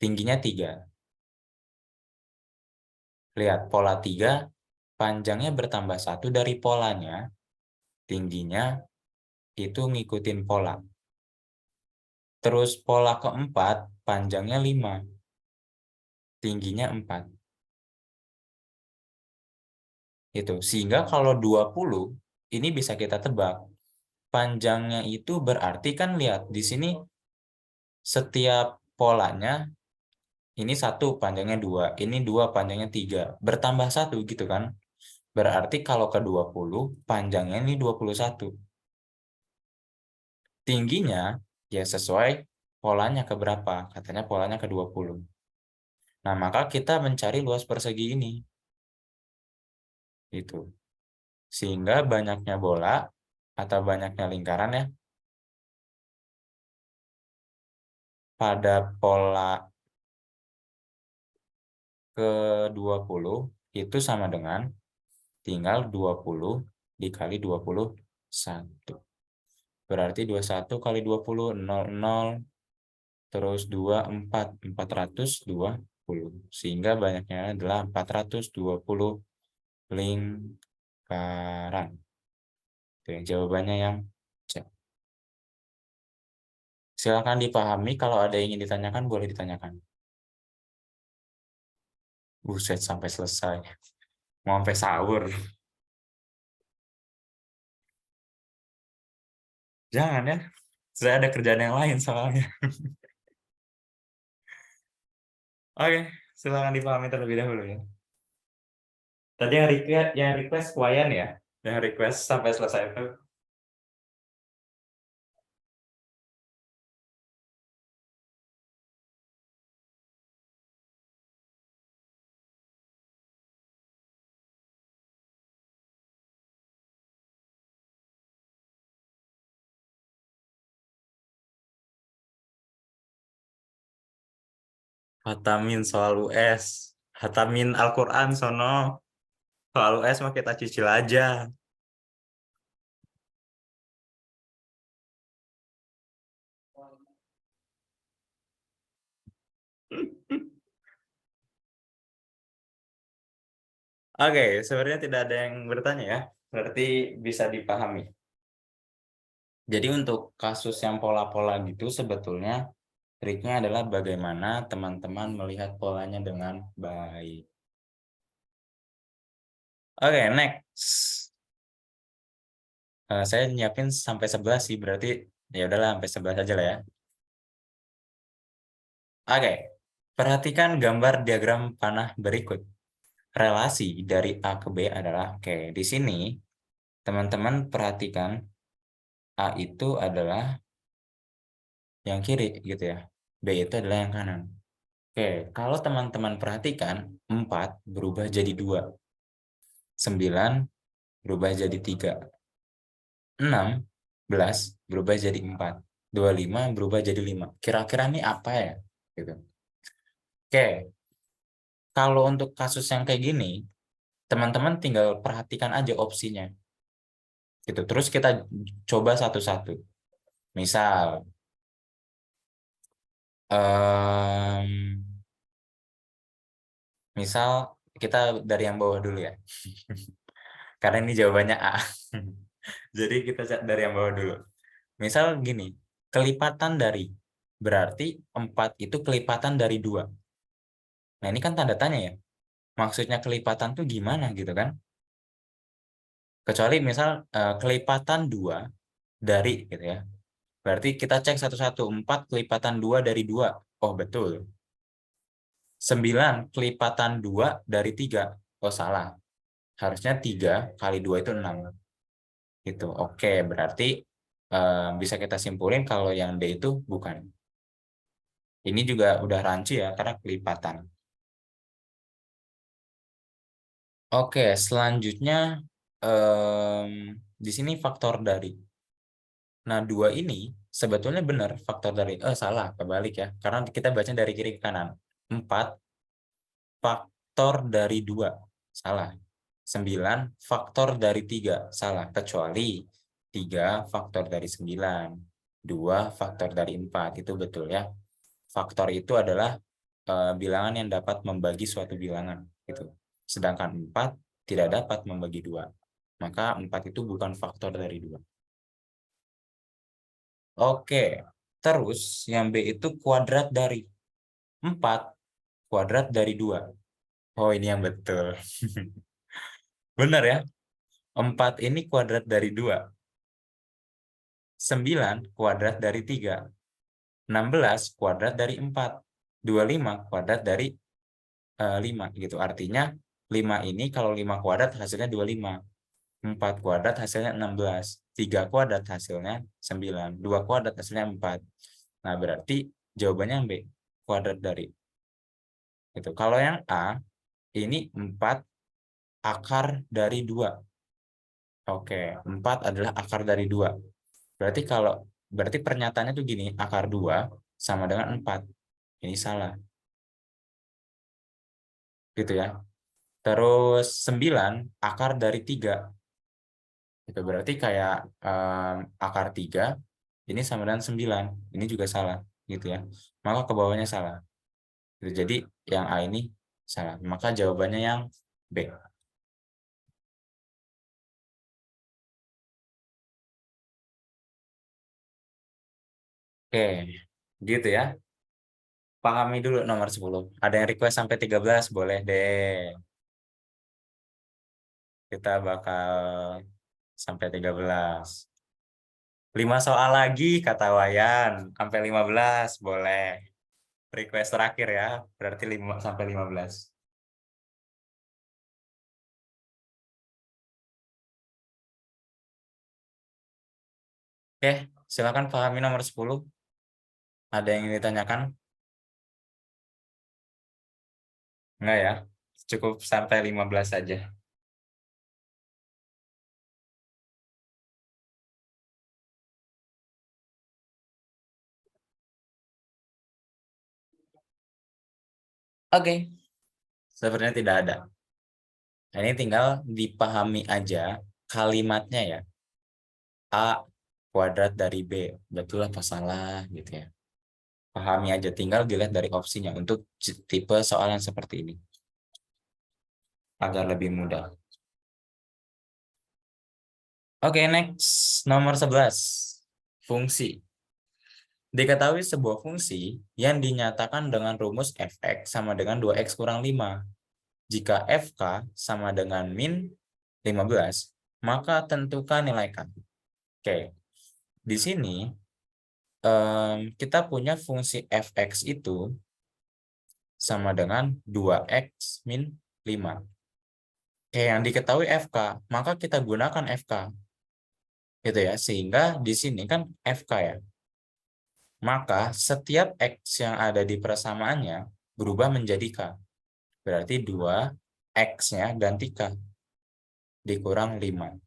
Speaker 1: tingginya 3. Lihat, pola 3 panjangnya bertambah 1 dari polanya, tingginya itu ngikutin pola. Terus pola keempat panjangnya 5, tingginya 4. Itu. Sehingga kalau 20 ini bisa kita tebak. Panjangnya itu berarti kan lihat di sini setiap polanya ini 1 panjangnya 2, ini 2 panjangnya 3, bertambah 1 gitu kan. Berarti kalau ke 20 panjangnya ini 21. Tingginya ya sesuai polanya ke berapa? Katanya polanya ke 20. Nah, maka kita mencari luas persegi ini. Itu. Sehingga banyaknya bola atau banyaknya lingkaran ya pada pola ke-20 itu sama dengan tinggal 20 dikali 21. Berarti 21 kali 20, 00, terus 2, 4, 420. Sehingga banyaknya adalah 420 lingkaran. Itu yang jawabannya yang C. Silakan dipahami, kalau ada yang ingin ditanyakan boleh ditanyakan. Buset, sampai selesai. Mau sampai sahur. Jangan ya. Saya ada kerjaan yang lain soalnya. Oke, silakan dipahami terlebih dahulu ya. Tadi yang request Wayan ya. Yang request sampai selesai itu Hatamin soal US. Hatamin Al-Quran sono. Soal US mah kita cicil aja. Oke, sebenarnya tidak ada yang bertanya ya. Berarti bisa dipahami. Jadi untuk kasus yang pola-pola gitu sebetulnya triknya adalah bagaimana teman-teman melihat polanya dengan baik. Oke, next. Saya nyiapin sampai 11 sih, berarti ya udahlah sampai 11 aja lah ya. Oke, perhatikan gambar diagram panah berikut. Relasi dari A ke B adalah, oke, di sini teman-teman perhatikan A itu adalah yang kiri gitu ya. B itu adalah yang kanan. Oke, kalau teman-teman perhatikan 4 berubah jadi 2, 9 berubah jadi 3, 16 berubah jadi 4, 25 berubah jadi 5. Kira-kira ini apa ya? Gitu. Oke, kalau untuk kasus yang kayak gini, teman-teman tinggal perhatikan aja opsinya. Gitu. Terus kita coba satu-satu. Misal, em, misal kita dari yang bawah dulu ya. Karena ini jawabannya A. Jadi kita dari yang bawah dulu. Misal gini, kelipatan dari. Berarti 4 itu kelipatan dari 2. Nah ini kan tanda tanya ya. Maksudnya kelipatan tuh gimana gitu kan? Kecuali misal kelipatan 2 dari gitu ya. Berarti kita cek satu-satu. 4 kelipatan 2 dari 2. Oh betul. 9 kelipatan 2 dari 3. Oh salah. Harusnya 3 kali 2 itu 6. Gitu. Oke, berarti bisa kita simpulin kalau yang D itu bukan. Ini juga udah rancu ya, karena kelipatan. Oke, selanjutnya em, di sini faktor dari. Nah, 2 ini sebetulnya benar faktor dari. Salah, kebalik ya. Karena kita baca dari kiri ke kanan. 4 faktor dari 2. Salah. 9 faktor dari 3. Salah. Kecuali 3 faktor dari 9. 2 faktor dari 4. Itu betul ya. Faktor itu adalah bilangan yang dapat membagi suatu bilangan. Gitu. Sedangkan 4 tidak dapat membagi 2. Maka 4 itu bukan faktor dari 2. Oke. Terus yang B itu kuadrat dari 4 kuadrat dari 2. Oh, ini yang betul. Benar ya? 4 ini kuadrat dari 2. 9 kuadrat dari 3. 16 kuadrat dari 4. 25 kuadrat dari 5 gitu. Artinya 5 ini kalau 5 kuadrat hasilnya 25. 4 kuadrat hasilnya 16. 3 kuadrat hasilnya 9. 2 kuadrat hasilnya 4. Nah, berarti jawabannya yang B. Kuadrat dari. Gitu. Kalau yang A, ini 4 akar dari 2. Oke, 4 adalah akar dari 2. Berarti pernyataannya tuh gini, akar 2 sama dengan 4. Ini salah. Gitu ya. Terus 9 akar dari 3. Itu berarti kayak akar 3 ini sama dengan 9. Ini juga salah gitu ya. Maka ke bawahnya salah. Gitu. Jadi yang A ini salah. Maka jawabannya yang B. Oke, gitu ya. Pahami dulu nomor 10. Ada yang request sampai 13, boleh deh. Kita bakal sampai 13. 5 soal lagi kata Wayan. Sampai 15, boleh. Request terakhir ya. Berarti 5 sampai 15. Oke, silakan pahami nomor 10. Ada yang ingin ditanyakan? Enggak ya? Cukup sampai 15 saja. Oke, sebenarnya tidak ada. Nah, ini tinggal dipahami aja kalimatnya ya. A kuadrat dari B. Betul apa salah gitu ya. Pahami aja, tinggal dilihat dari opsinya untuk tipe soal yang seperti ini. Agar lebih mudah. Oke, next. Nomor 11. Fungsi. Diketahui sebuah fungsi yang dinyatakan dengan rumus fx sama dengan 2x kurang 5. Jika fk sama dengan min 15, maka tentukan nilai k. Oke, di sini kita punya fungsi fx itu sama dengan 2x min 5. Oke, yang diketahui fk, maka kita gunakan fk. Gitu ya, sehingga di sini kan fk ya. Maka setiap x yang ada di persamaannya berubah menjadi k. Berarti 2x-nya ganti k dikurang 5.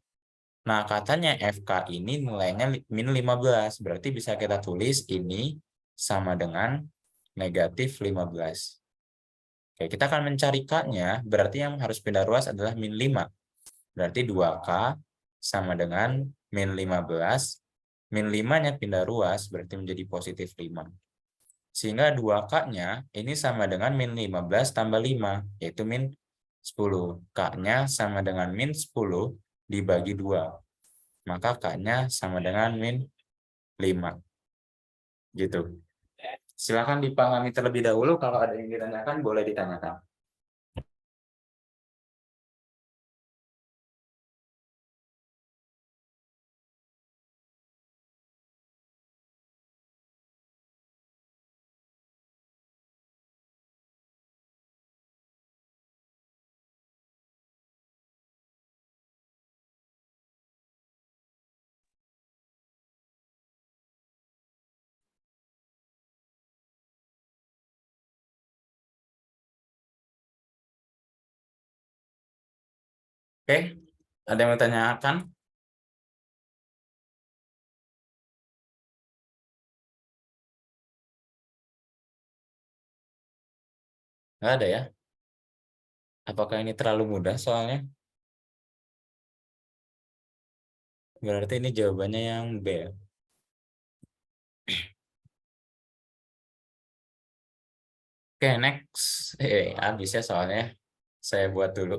Speaker 1: Nah, katanya FK ini nilainya min 15. Berarti bisa kita tulis ini sama dengan negatif 15. Oke, kita akan mencari K-nya. Berarti yang harus pindah ruas adalah min 5. Berarti 2K sama dengan min 15. Min 5-nya pindah ruas berarti menjadi positif 5. Sehingga 2K-nya ini sama dengan min 15 tambah 5, yaitu min 10. K-nya sama dengan min 10 dibagi 2. Maka K-nya sama dengan min 5. Gitu. Silakan dipahami terlebih dahulu. Kalau ada yang ditanyakan, boleh ditanyakan. Oke, ada yang mau tanyakan? Nggak ada ya? Apakah ini terlalu mudah soalnya? Berarti ini jawabannya yang B. Oke, next. Habis ya soalnya. Saya buat dulu.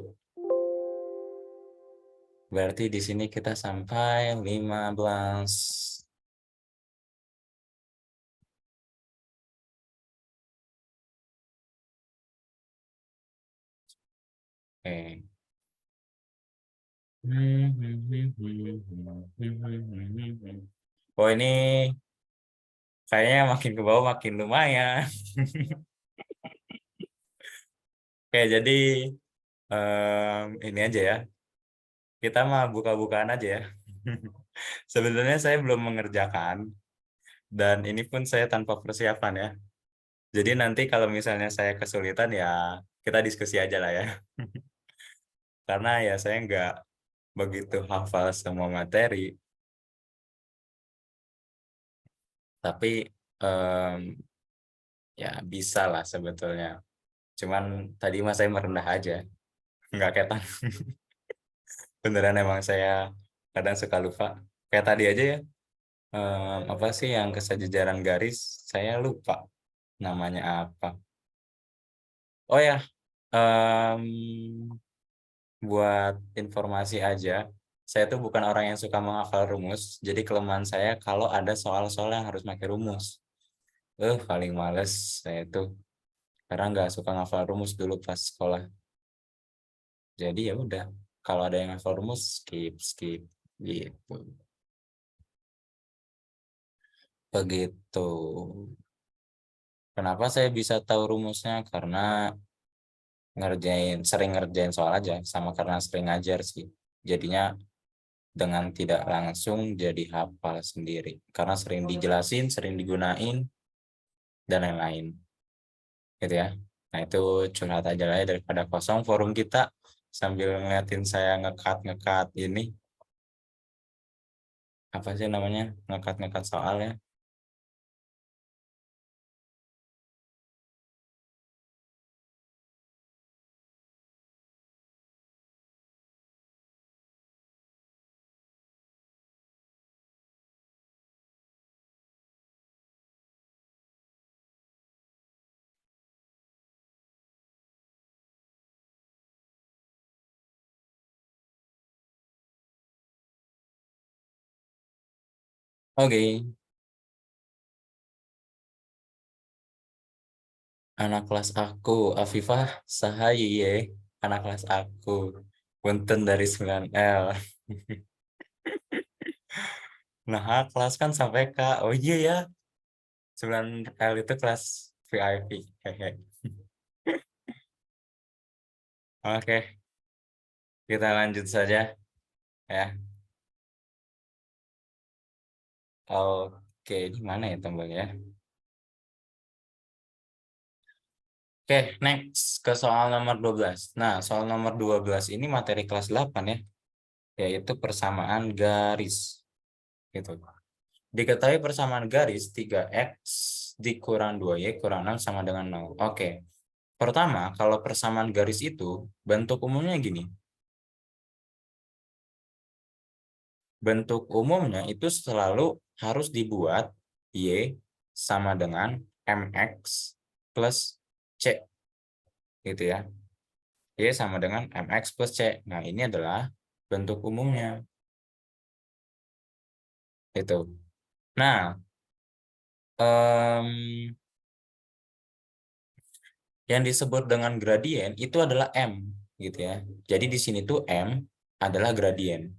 Speaker 1: Berarti di sini kita sampai 15. Oke. Oh, ini kayaknya makin ke bawah makin lumayan. Oke, jadi ini aja ya. Kita mah buka-bukaan aja ya. Sebenarnya saya belum mengerjakan dan ini pun saya tanpa persiapan ya. Jadi nanti kalau misalnya saya kesulitan ya kita diskusi aja lah ya. Karena ya saya nggak begitu hafal semua materi. Tapi em, ya bisa lah sebetulnya. Cuman tadi mah saya merendah aja. Nggak ketan. Beneran emang saya kadang suka lupa. Kayak tadi aja ya. Apa sih yang kesejajaran garis? Saya lupa namanya apa. Oh ya, em, buat informasi aja, saya tuh bukan orang yang suka menghafal rumus. Jadi kelemahan saya kalau ada soal-soal yang harus pakai rumus. Paling males saya tuh karena nggak suka ngafal rumus dulu pas sekolah. Jadi ya udah, kalau ada yang ngafal rumus skip skip gitu. Begitu. Kenapa saya bisa tahu rumusnya? Karena sering ngerjain soal aja, sama karena sering ngajar sih. Jadinya dengan tidak langsung jadi hafal sendiri. Karena sering dijelasin, sering digunain, dan lain-lain. Gitu ya. Nah itu curhat aja lah ya daripada kosong forum kita sambil ngeliatin saya ngekat-ngekat ini. Apa sih namanya? Ngekat-ngekat soalnya. Oke, anak kelas aku, Afifah Sahaye, anak kelas aku. Punten dari 9L. Nah, kelas kan sampai K. Oh iya ya, 9L itu kelas VIP. Hehe. Oke, kita lanjut saja ya. Oke, di mana ya tombolnya? Oke, next ke soal nomor 12. Nah, soal nomor 12 ini materi kelas 8 ya, yaitu persamaan garis. Gitu. Diketahui persamaan garis 3x dikurang 2y kurang 6 sama dengan 0. Oke, pertama, kalau persamaan garis itu bentuk umumnya gini. Bentuk umumnya itu selalu harus dibuat y sama dengan mx plus c. Gitu ya. Y sama dengan mx plus c. Nah, ini adalah bentuk umumnya. Itu. Nah, em, yang disebut dengan gradien itu adalah M, gitu ya. Jadi di sini tuh M adalah gradien.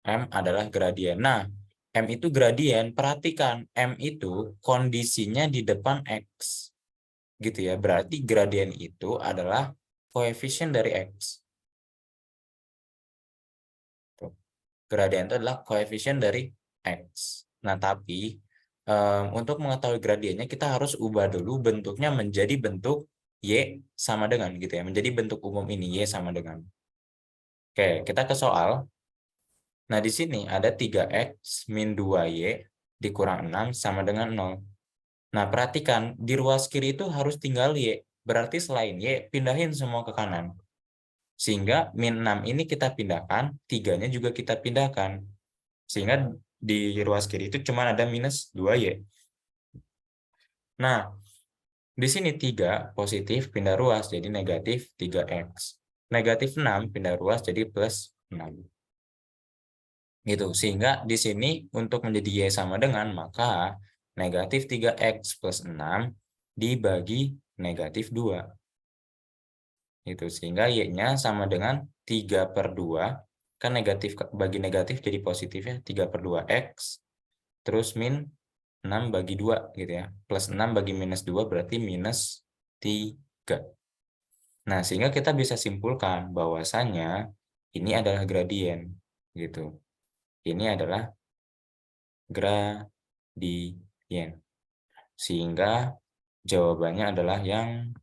Speaker 1: M adalah gradien. Nah, M itu gradien. Perhatikan, M itu kondisinya di depan X. Gitu ya. Berarti gradien itu adalah koefisien dari X. Tuh. Gradien itu adalah koefisien dari X. Nah, tapi untuk mengetahui gradiennya kita harus ubah dulu bentuknya menjadi bentuk Y sama dengan gitu ya. Menjadi bentuk umum ini Y sama dengan. Oke, kita ke soal. Nah, di sini ada 3x min 2y dikurang 6 sama dengan 0. Nah, perhatikan, di ruas kiri itu harus tinggal y. Berarti selain y, pindahin semua ke kanan. Sehingga min 6 ini kita pindahkan, 3-nya juga kita pindahkan. Sehingga di ruas kiri itu cuma ada minus 2y. Nah, di sini 3 positif pindah ruas jadi negatif 3x. Negatif 6 pindah ruas jadi plus 6. Gitu. Sehingga di sini untuk menjadi Y sama dengan, maka negatif 3x plus 6 dibagi negatif 2. Gitu. Sehingga Y-nya sama dengan 3/2. Kan negatif bagi negatif jadi positif ya. 3/2x. Terus min 6 bagi 2 gitu ya. Plus 6 bagi minus 2 berarti minus 3. Nah, sehingga kita bisa simpulkan bahwasannya ini adalah gradien. Gitu. Ini adalah gradien. Sehingga jawabannya adalah yang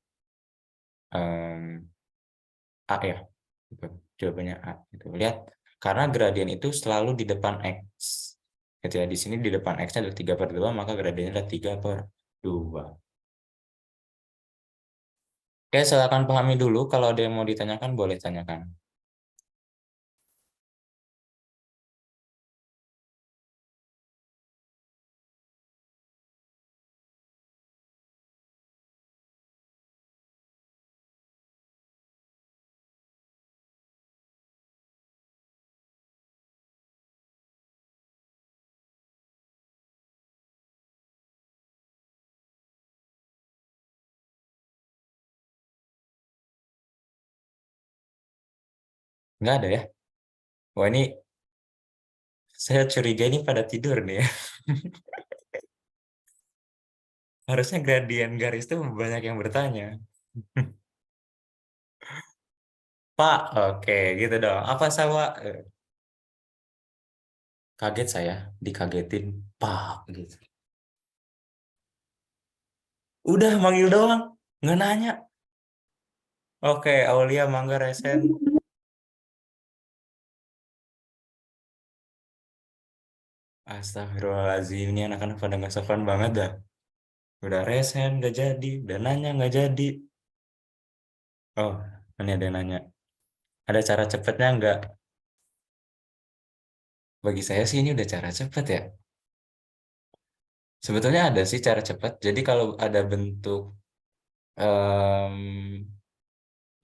Speaker 1: A ya. Gitu. Jawabannya A. Gitu. Lihat, karena gradien itu selalu di depan X. Gitu ya. Di sini di depan X-nya adalah 3/2, maka gradiennya adalah 3/2. Oke, silakan pahami dulu. Kalau ada yang mau ditanyakan, boleh tanyakan. Nggak ada ya? Wah, ini saya curiga ini pada tidur nih ya. Harusnya gradien garis itu banyak yang bertanya. Pak, oke gitu dong. Apa sawah? Kaget saya, dikagetin. Pak, gitu. Udah manggil doang, nggak nanya. Oke, Aulia Mangga Resen. Astagfirullahaladzim, ini anak-anak pada nggak sopan banget dah. Udah resen, nggak jadi. Udah nanya, nggak jadi. Oh, ini ada yang nanya. Ada cara cepetnya nggak? Bagi saya sih ini udah cara cepet ya. Sebetulnya ada sih cara cepat. Jadi kalau em,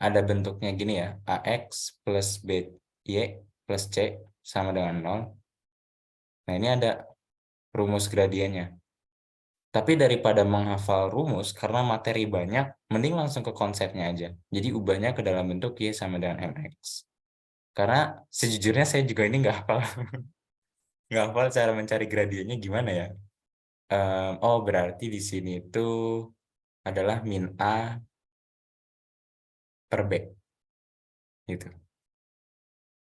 Speaker 1: ada bentuknya gini ya, AX plus BY plus C sama dengan 0. Nah, ini ada rumus gradiennya. Tapi daripada menghafal rumus, karena materi banyak, mending langsung ke konsepnya aja. Jadi ubahnya ke dalam bentuk Y sama dengan MX. Karena sejujurnya saya juga ini nggak hafal. Nggak hafal cara mencari gradiennya gimana ya. Oh, berarti di sini itu adalah min A per B. Gitu.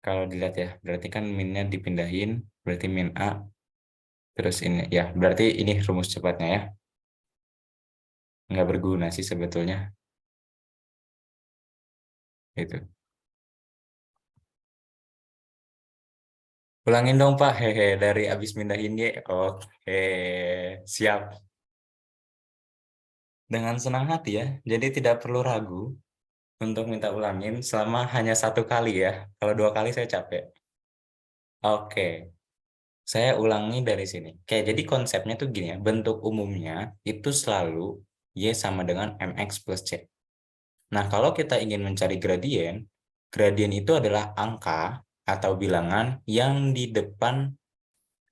Speaker 1: Kalau dilihat ya, berarti kan minnya dipindahin, berarti min A, terus ini. Ya, berarti ini rumus cepatnya ya. Nggak berguna sih sebetulnya. Gitu. Ulangin dong Pak, hehe, dari abis mindahin Y. Oke, siap. Dengan senang hati ya, jadi tidak perlu ragu untuk minta ulangin selama hanya 1 kali ya. Kalau 2 kali saya capek. Oke, saya ulangi dari sini. Oke, jadi konsepnya tuh gini ya, bentuk umumnya itu selalu Y sama dengan MX plus C. Nah, kalau kita ingin mencari gradien itu adalah angka atau bilangan yang di depan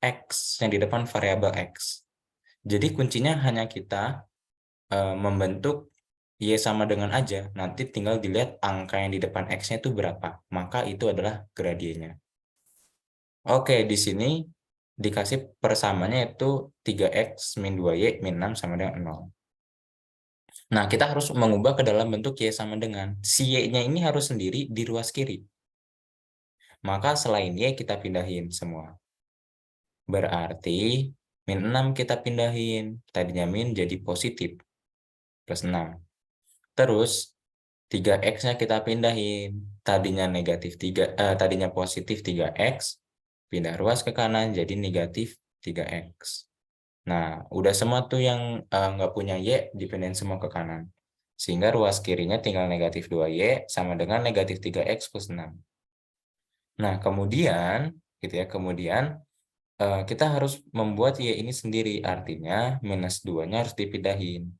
Speaker 1: X, yang di depan variabel X. Jadi kuncinya hanya kita membentuk Y sama dengan aja, nanti tinggal dilihat angka yang di depan X-nya itu berapa, maka itu adalah gradiennya. Oke, di sini dikasih persamanya itu 3X min 2Y min 6 sama dengan 0. Nah, kita harus mengubah ke dalam bentuk Y sama dengan. Si Y-nya ini harus sendiri di ruas kiri. Maka selain Y kita pindahin semua. Berarti min 6 kita pindahin. Tadinya min jadi positif. Plus 6. Terus 3X-nya kita pindahin. Tadinya tadinya positif 3X, pindah ruas ke kanan jadi negatif 3X. Nah, udah semua tuh yang nggak punya Y dipindahin semua ke kanan. Sehingga ruas kirinya tinggal negatif 2Y sama dengan negatif 3X plus 6. Nah, kemudian gitu ya, kemudian kita harus membuat Y ini sendiri, artinya minus 2-nya harus dipindahin.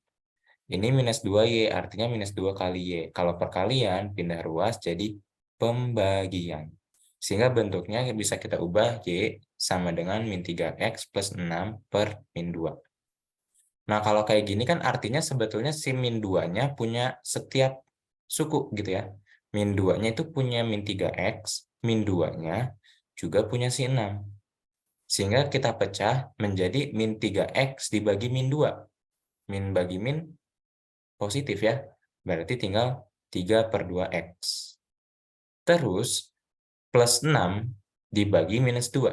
Speaker 1: Ini minus 2Y, artinya minus 2 kali Y. Kalau perkalian, pindah ruas jadi pembagian. Sehingga bentuknya bisa kita ubah Y sama dengan min 3X plus 6 per min 2. Nah, kalau kayak gini kan artinya sebetulnya si min 2-nya punya setiap suku gitu ya. Min 2-nya itu punya min 3X, min 2-nya juga punya si 6. Sehingga kita pecah menjadi min 3X dibagi min 2. Min bagi min positif ya. Berarti tinggal 3 per 2X. Terus plus 6 dibagi minus 2.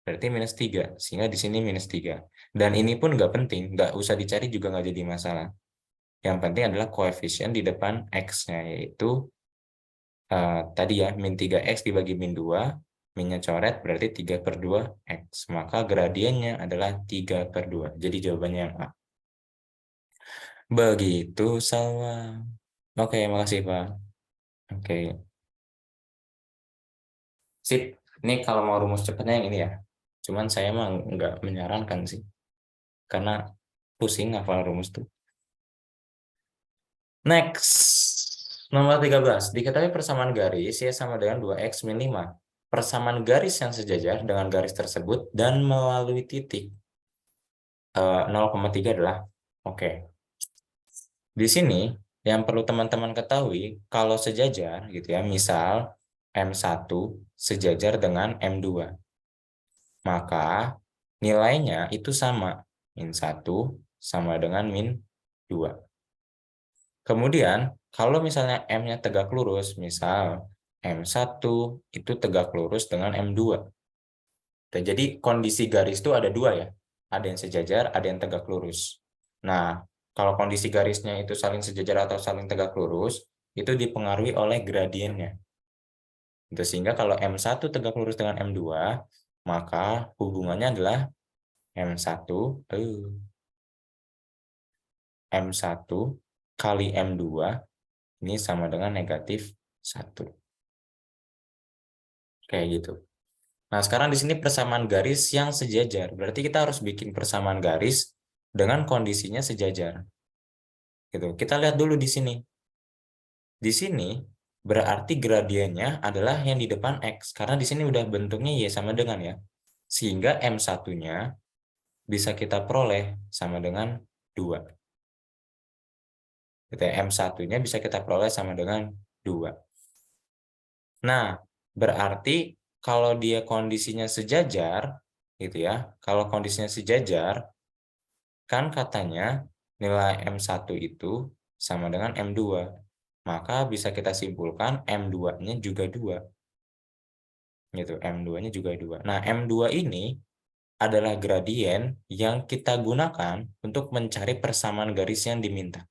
Speaker 1: Berarti minus 3. Sehingga di sini minus 3. Dan ini pun nggak penting. Nggak usah dicari juga nggak jadi masalah. Yang penting adalah koefisien di depan X-nya. Yaitu tadi ya min 3X dibagi min 2. Minnya coret berarti 3 per 2X. Maka gradiennya adalah 3 per 2. Jadi jawabannya yang A. Begitu Salwa. Oke, makasih Pak. Oke. Sip. Ini kalau mau rumus cepatnya yang ini ya. Cuman saya mah nggak menyarankan sih. Karena pusing hafal rumus tuh. Next. Nomor 13. Diketahui persamaan garis Y sama dengan 2X min 5. Persamaan garis yang sejajar dengan garis tersebut dan melalui titik 0,3 adalah oke. Di sini yang perlu teman-teman ketahui kalau sejajar gitu ya, misal M1 sejajar dengan M2. Maka nilainya itu sama. Min 1 sama dengan min 2. Kemudian, kalau misalnya M-nya tegak lurus, misal M1 itu tegak lurus dengan M2. Jadi kondisi garis itu ada dua ya. Ada yang sejajar, ada yang tegak lurus. Nah, kalau kondisi garisnya itu saling sejajar atau saling tegak lurus, itu dipengaruhi oleh gradiennya. Sehingga kalau M1 tegak lurus dengan M2, maka hubungannya adalah M1 kali M2 ini sama dengan negatif 1. Kayak gitu. Nah, sekarang di sini persamaan garis yang sejajar. Berarti kita harus bikin persamaan garis dengan kondisinya sejajar. Gitu. Kita lihat dulu di sini. Di sini berarti gradiennya adalah yang di depan X. Karena di sini udah bentuknya Y sama dengan ya. Sehingga M1-nya bisa kita peroleh sama dengan 2. Gitu ya, M1-nya bisa kita peroleh sama dengan 2. Nah, berarti kalau dia kondisinya sejajar, gitu ya, kalau kondisinya sejajar, kan katanya nilai M1 itu sama dengan M2. Maka bisa kita simpulkan M2-nya juga 2. Gitu, M2-nya juga 2. Nah, M2 ini adalah gradien yang kita gunakan untuk mencari persamaan garis yang diminta.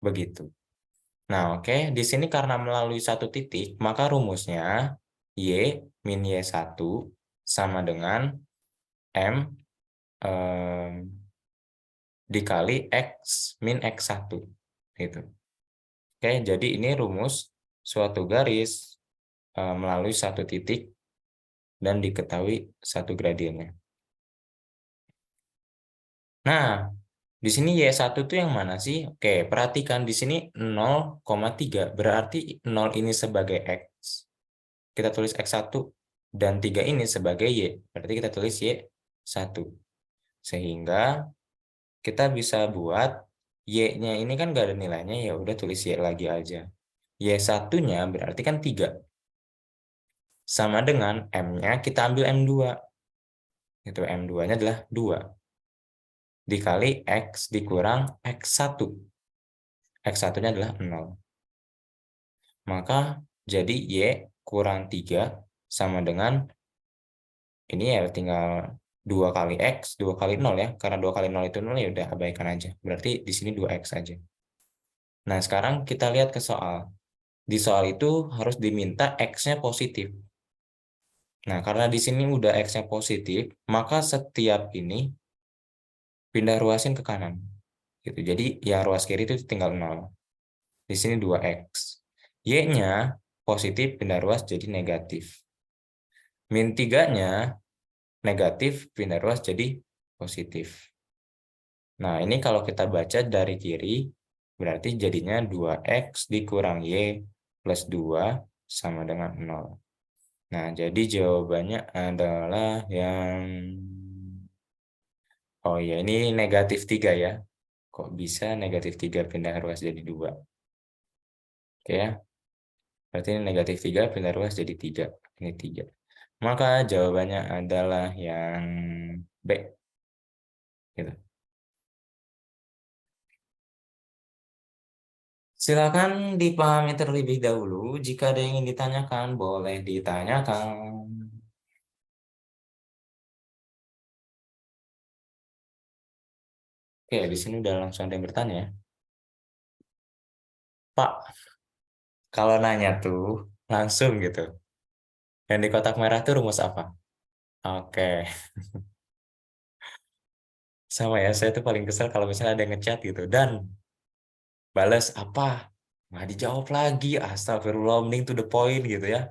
Speaker 1: Begitu. Nah, oke. Di sini karena melalui satu titik, maka rumusnya Y min Y1 sama dengan M dikali X min X1. Gitu. Oke, jadi ini rumus suatu garis melalui satu titik dan diketahui satu gradiennya. Nah, di sini Y1 itu yang mana sih? Oke, perhatikan di sini 0,3. Berarti 0 ini sebagai X. Kita tulis X1. Dan 3 ini sebagai Y. Berarti kita tulis Y1. Sehingga kita bisa buat Y-nya ini kan gak ada nilainya, ya udah tulis Y lagi aja. Y1-nya berarti kan 3. Sama dengan M-nya kita ambil M2. Itu M2-nya adalah 2. Dikali X dikurang X1. X1-nya adalah 0. Maka jadi Y kurang 3 sama dengan, ini ya tinggal 2 kali X, 2 kali 0 ya. Karena 2 kali 0 itu 0 ya udah abaikan aja. Berarti di sini 2X aja. Nah, sekarang kita lihat ke soal. Di soal itu harus diminta X-nya positif. Nah, karena di sini udah X-nya positif, maka setiap ini pindah ruasin ke kanan. Gitu. Jadi yang ruas kiri itu tinggal 0. Di sini 2X. Y-nya positif pindah ruas jadi negatif. Min 3-nya negatif pindah ruas jadi positif. Nah, ini kalau kita baca dari kiri, berarti jadinya 2X dikurang Y plus 2 sama dengan 0. Nah, jadi jawabannya adalah yang... Oh ya, ini negatif 3 ya. Kok bisa negatif 3 pindah ruas jadi 2? Oke ya. Berarti ini negatif 3 pindah ruas jadi 3. Ini 3. Maka jawabannya adalah yang B. Gitu. Silakan dipahami terlebih dahulu. Jika ada yang ingin ditanyakan, boleh ditanyakan. Oke, di sini udah langsung ada yang bertanya ya. Pak, kalau nanya tuh langsung gitu. Yang di kotak merah tuh rumus apa? Oke, sama ya. Saya tuh paling kesel kalau misalnya ada yang ngechat gitu. Dan balas apa? Nggak dijawab lagi. Astagfirullah, mending to the point gitu ya.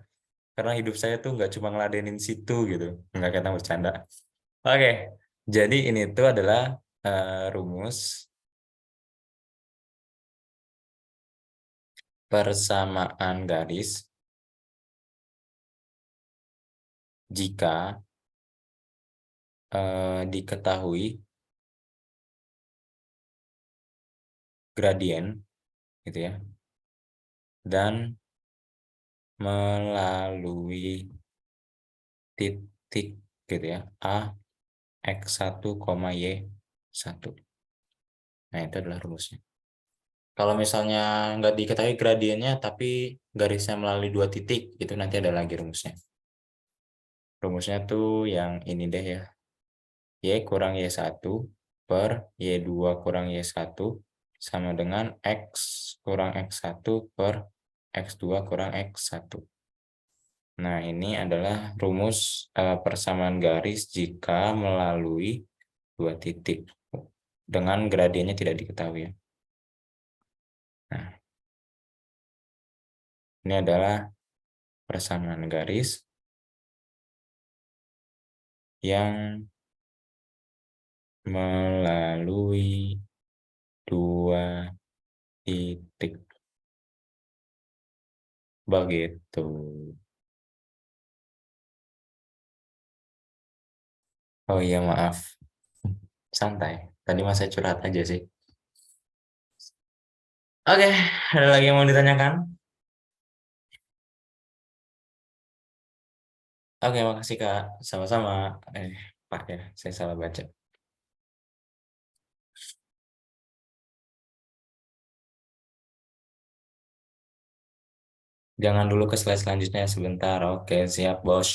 Speaker 1: Karena hidup saya tuh nggak cuma ngeladenin situ gitu. Nggak kata bercanda. Oke, jadi ini tuh adalah rumus persamaan garis jika diketahui gradien gitu ya, dan melalui titik gitu ya, A X1, Y1. Nah, itu adalah rumusnya. Kalau misalnya nggak diketahui gradiennya tapi garisnya melalui dua titik, itu nanti ada lagi rumusnya. Rumusnya tuh yang ini deh ya. Y kurang Y1 per Y2 kurang Y1 sama dengan X kurang X1 per X2 kurang X1. Nah, ini adalah rumus persamaan garis jika melalui dua titik dengan gradiennya tidak diketahui ya. Nah, ini adalah persamaan garis yang melalui dua titik. Begitu. Oh iya, maaf. Santai. Tadi masa curhat aja sih. Oke, ada lagi yang mau ditanyakan? Oke, makasih Kak. Sama-sama. Pak ya, saya salah baca. Jangan dulu ke slide selanjutnya sebentar. Oke, siap, Bos.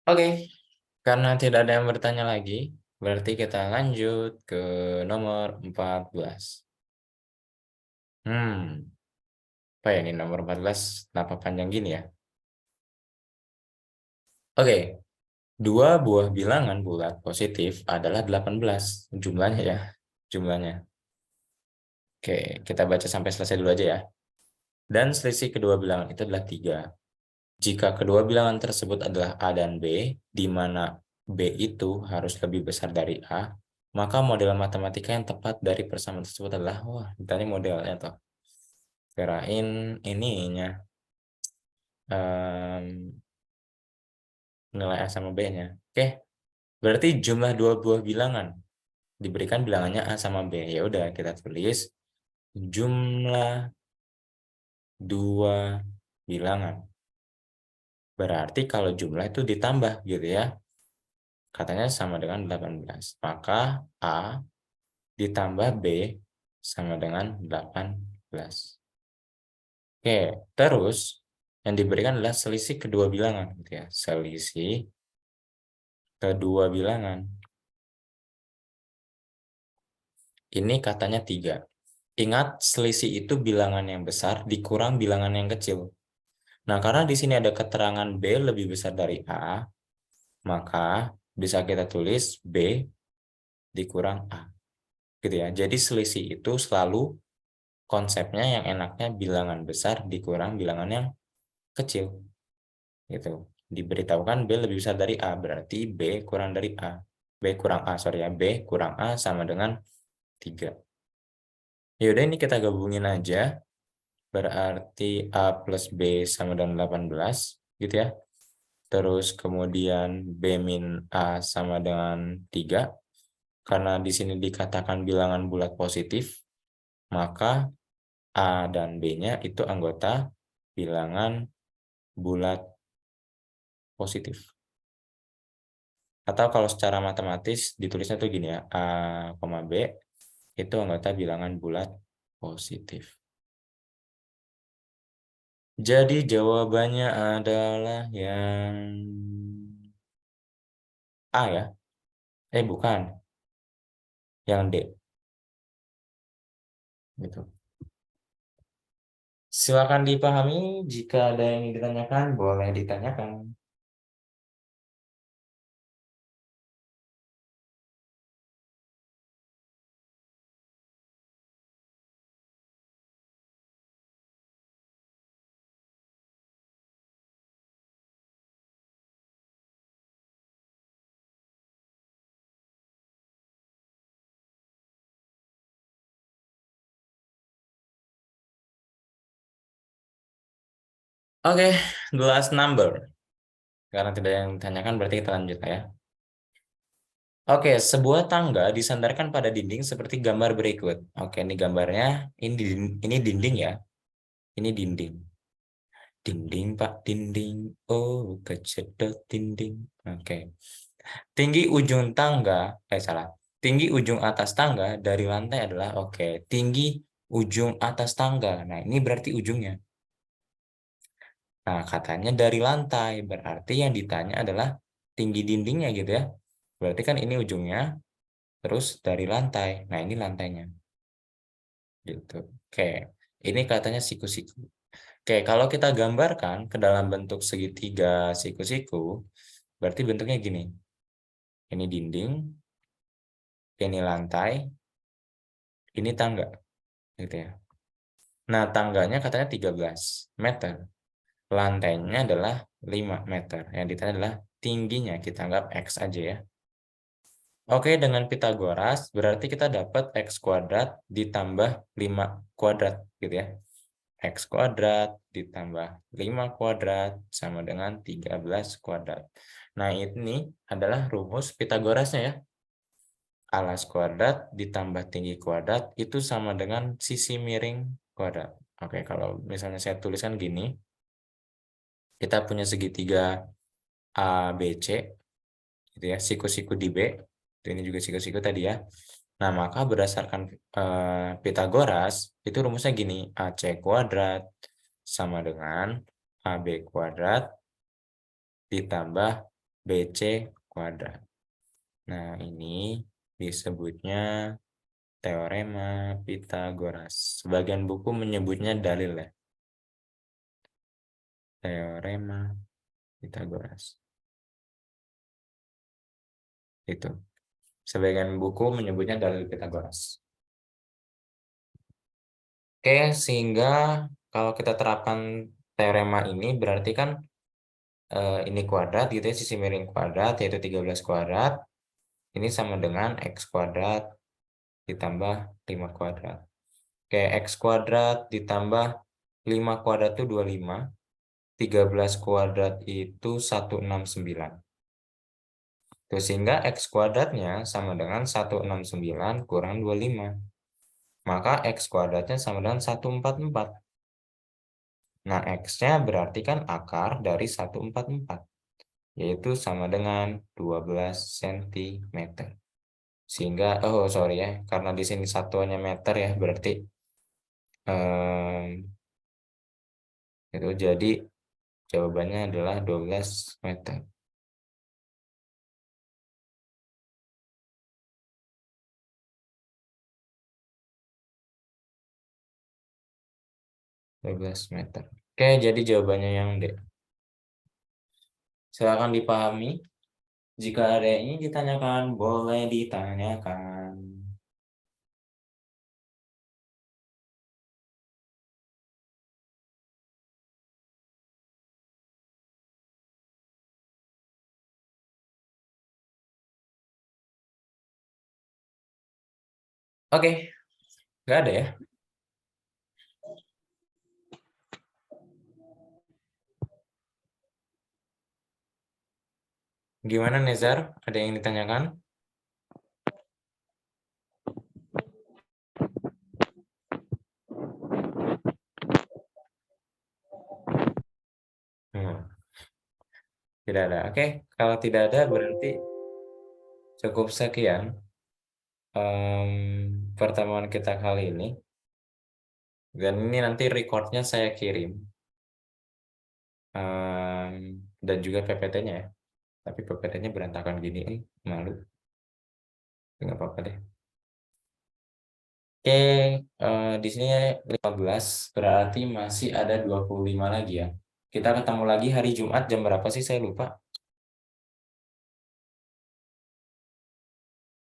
Speaker 1: Oke, karena tidak ada yang bertanya lagi, berarti kita lanjut ke nomor 14. Apa ya ini nomor 14? Kenapa panjang gini ya? Oke, dua buah bilangan bulat positif adalah 18 jumlahnya ya, jumlahnya. Oke, kita baca sampai selesai dulu aja ya. Dan selisih kedua bilangan itu adalah 3. Jika kedua bilangan tersebut adalah A dan B, di mana B itu harus lebih besar dari A, maka model matematika yang tepat dari persamaan tersebut adalah, wah, ditanya modelnya toh. Kirain ininya, nilai A sama B-nya. Oke, berarti jumlah dua buah bilangan. Diberikan bilangannya A sama B. Ya udah, kita tulis jumlah dua bilangan. Berarti kalau jumlah itu ditambah gitu ya. Katanya sama dengan 18. Maka A ditambah B sama dengan 18. Oke, terus yang diberikan adalah selisih kedua bilangan gitu ya. Selisih kedua bilangan. Ini katanya 3. Ingat, selisih itu bilangan yang besar dikurang bilangan yang kecil. Nah, karena di sini ada keterangan B lebih besar dari A, maka bisa kita tulis B dikurang A. Gitu ya. Jadi selisih itu selalu konsepnya yang enaknya bilangan besar dikurang bilangan yang kecil. Gitu. Diberitahukan B lebih besar dari A, berarti B kurang dari A. B kurang A, sorry ya. B kurang A sama dengan 3. Yaudah, ini kita gabungin aja. Berarti A plus B sama dengan 18, gitu ya. Terus kemudian B min A sama dengan 3. Karena di sini dikatakan bilangan bulat positif, maka A dan B-nya itu anggota bilangan bulat positif. Atau kalau secara matematis ditulisnya tuh gini ya, A, B itu anggota bilangan bulat positif. Jadi jawabannya adalah yang A ya. Bukan. Yang D. Gitu. Silakan dipahami, jika ada yang ditanyakan, boleh ditanyakan. Oke, the last number. Karena tidak ada yang ditanyakan, berarti kita lanjut ya. Oke, sebuah tangga disandarkan pada dinding seperti gambar berikut. Oke, ini gambarnya. Ini dinding ya. Ini dinding. Dinding, Pak, dinding. Oh, kejedot dinding. Oke. Tinggi ujung tangga, salah. Tinggi ujung atas tangga dari lantai adalah, oke. Tinggi ujung atas tangga. Nah, ini berarti ujungnya. Nah, katanya dari lantai. Berarti yang ditanya adalah tinggi dindingnya gitu ya. Berarti kan ini ujungnya, terus dari lantai. Nah, ini lantainya. Gitu. Oke. Ini katanya siku-siku. Oke, kalau kita gambarkan ke dalam bentuk segitiga siku-siku, berarti bentuknya gini. Ini dinding, ini lantai, ini tangga. Gitu ya. Nah, tangganya katanya 13 meter. Lantainya adalah 5 meter. Yang ditanya adalah tingginya. Kita anggap X aja ya. Oke, dengan Pitagoras berarti kita dapat X kuadrat ditambah 5 kuadrat. Gitu ya. X kuadrat ditambah 5 kuadrat sama dengan 13 kuadrat. Nah, ini adalah rumus Pitagorasnya ya. Alas kuadrat ditambah tinggi kuadrat itu sama dengan sisi miring kuadrat. Oke, kalau misalnya saya tuliskan gini, kita punya segitiga ABC, gitu ya, siku-siku di B, ini juga siku-siku tadi ya. Nah, maka berdasarkan Pitagoras, itu rumusnya gini, AC kuadrat sama dengan AB kuadrat ditambah BC kuadrat. Nah, ini disebutnya teorema Pitagoras. Sebagian buku menyebutnya dalil ya. Teorema Pitagoras. Itu. Sebagian buku menyebutnya dalil Pitagoras. Oke, sehingga kalau kita terapkan teorema ini berarti kan ini kuadrat gitu ya, sisi miring kuadrat yaitu 13 kuadrat. Ini sama dengan X kuadrat ditambah 5 kuadrat. Oke, X kuadrat ditambah 5 kuadrat itu 25. 13 kuadrat itu 169. Tuh, sehingga X kuadratnya sama dengan 169 kurang 25. Maka X kuadratnya sama dengan 144. Nah, X-nya berarti kan akar dari 144. Yaitu sama dengan 12 cm. Sehingga, oh sorry ya, karena di sini satuannya meter ya, berarti itu jadi jawabannya adalah 12 meter. 12 meter. Oke, jadi jawabannya yang D. Silakan dipahami. Jika ada yang ingin ditanyakan, boleh ditanyakan. Oke, nggak ada ya? Gimana Nezar? Ada yang ditanyakan? Tidak ada. Oke, kalau tidak ada berarti cukup sekian pertemuan kita kali ini. Dan ini nanti recordnya saya kirim. Dan juga PPT-nya ya. Tapi PPT-nya berantakan gini, malu. Nggak apa-apa deh. Oke, di sini 15, berarti masih ada 25 lagi ya. Kita ketemu lagi hari Jumat jam berapa sih? Saya lupa.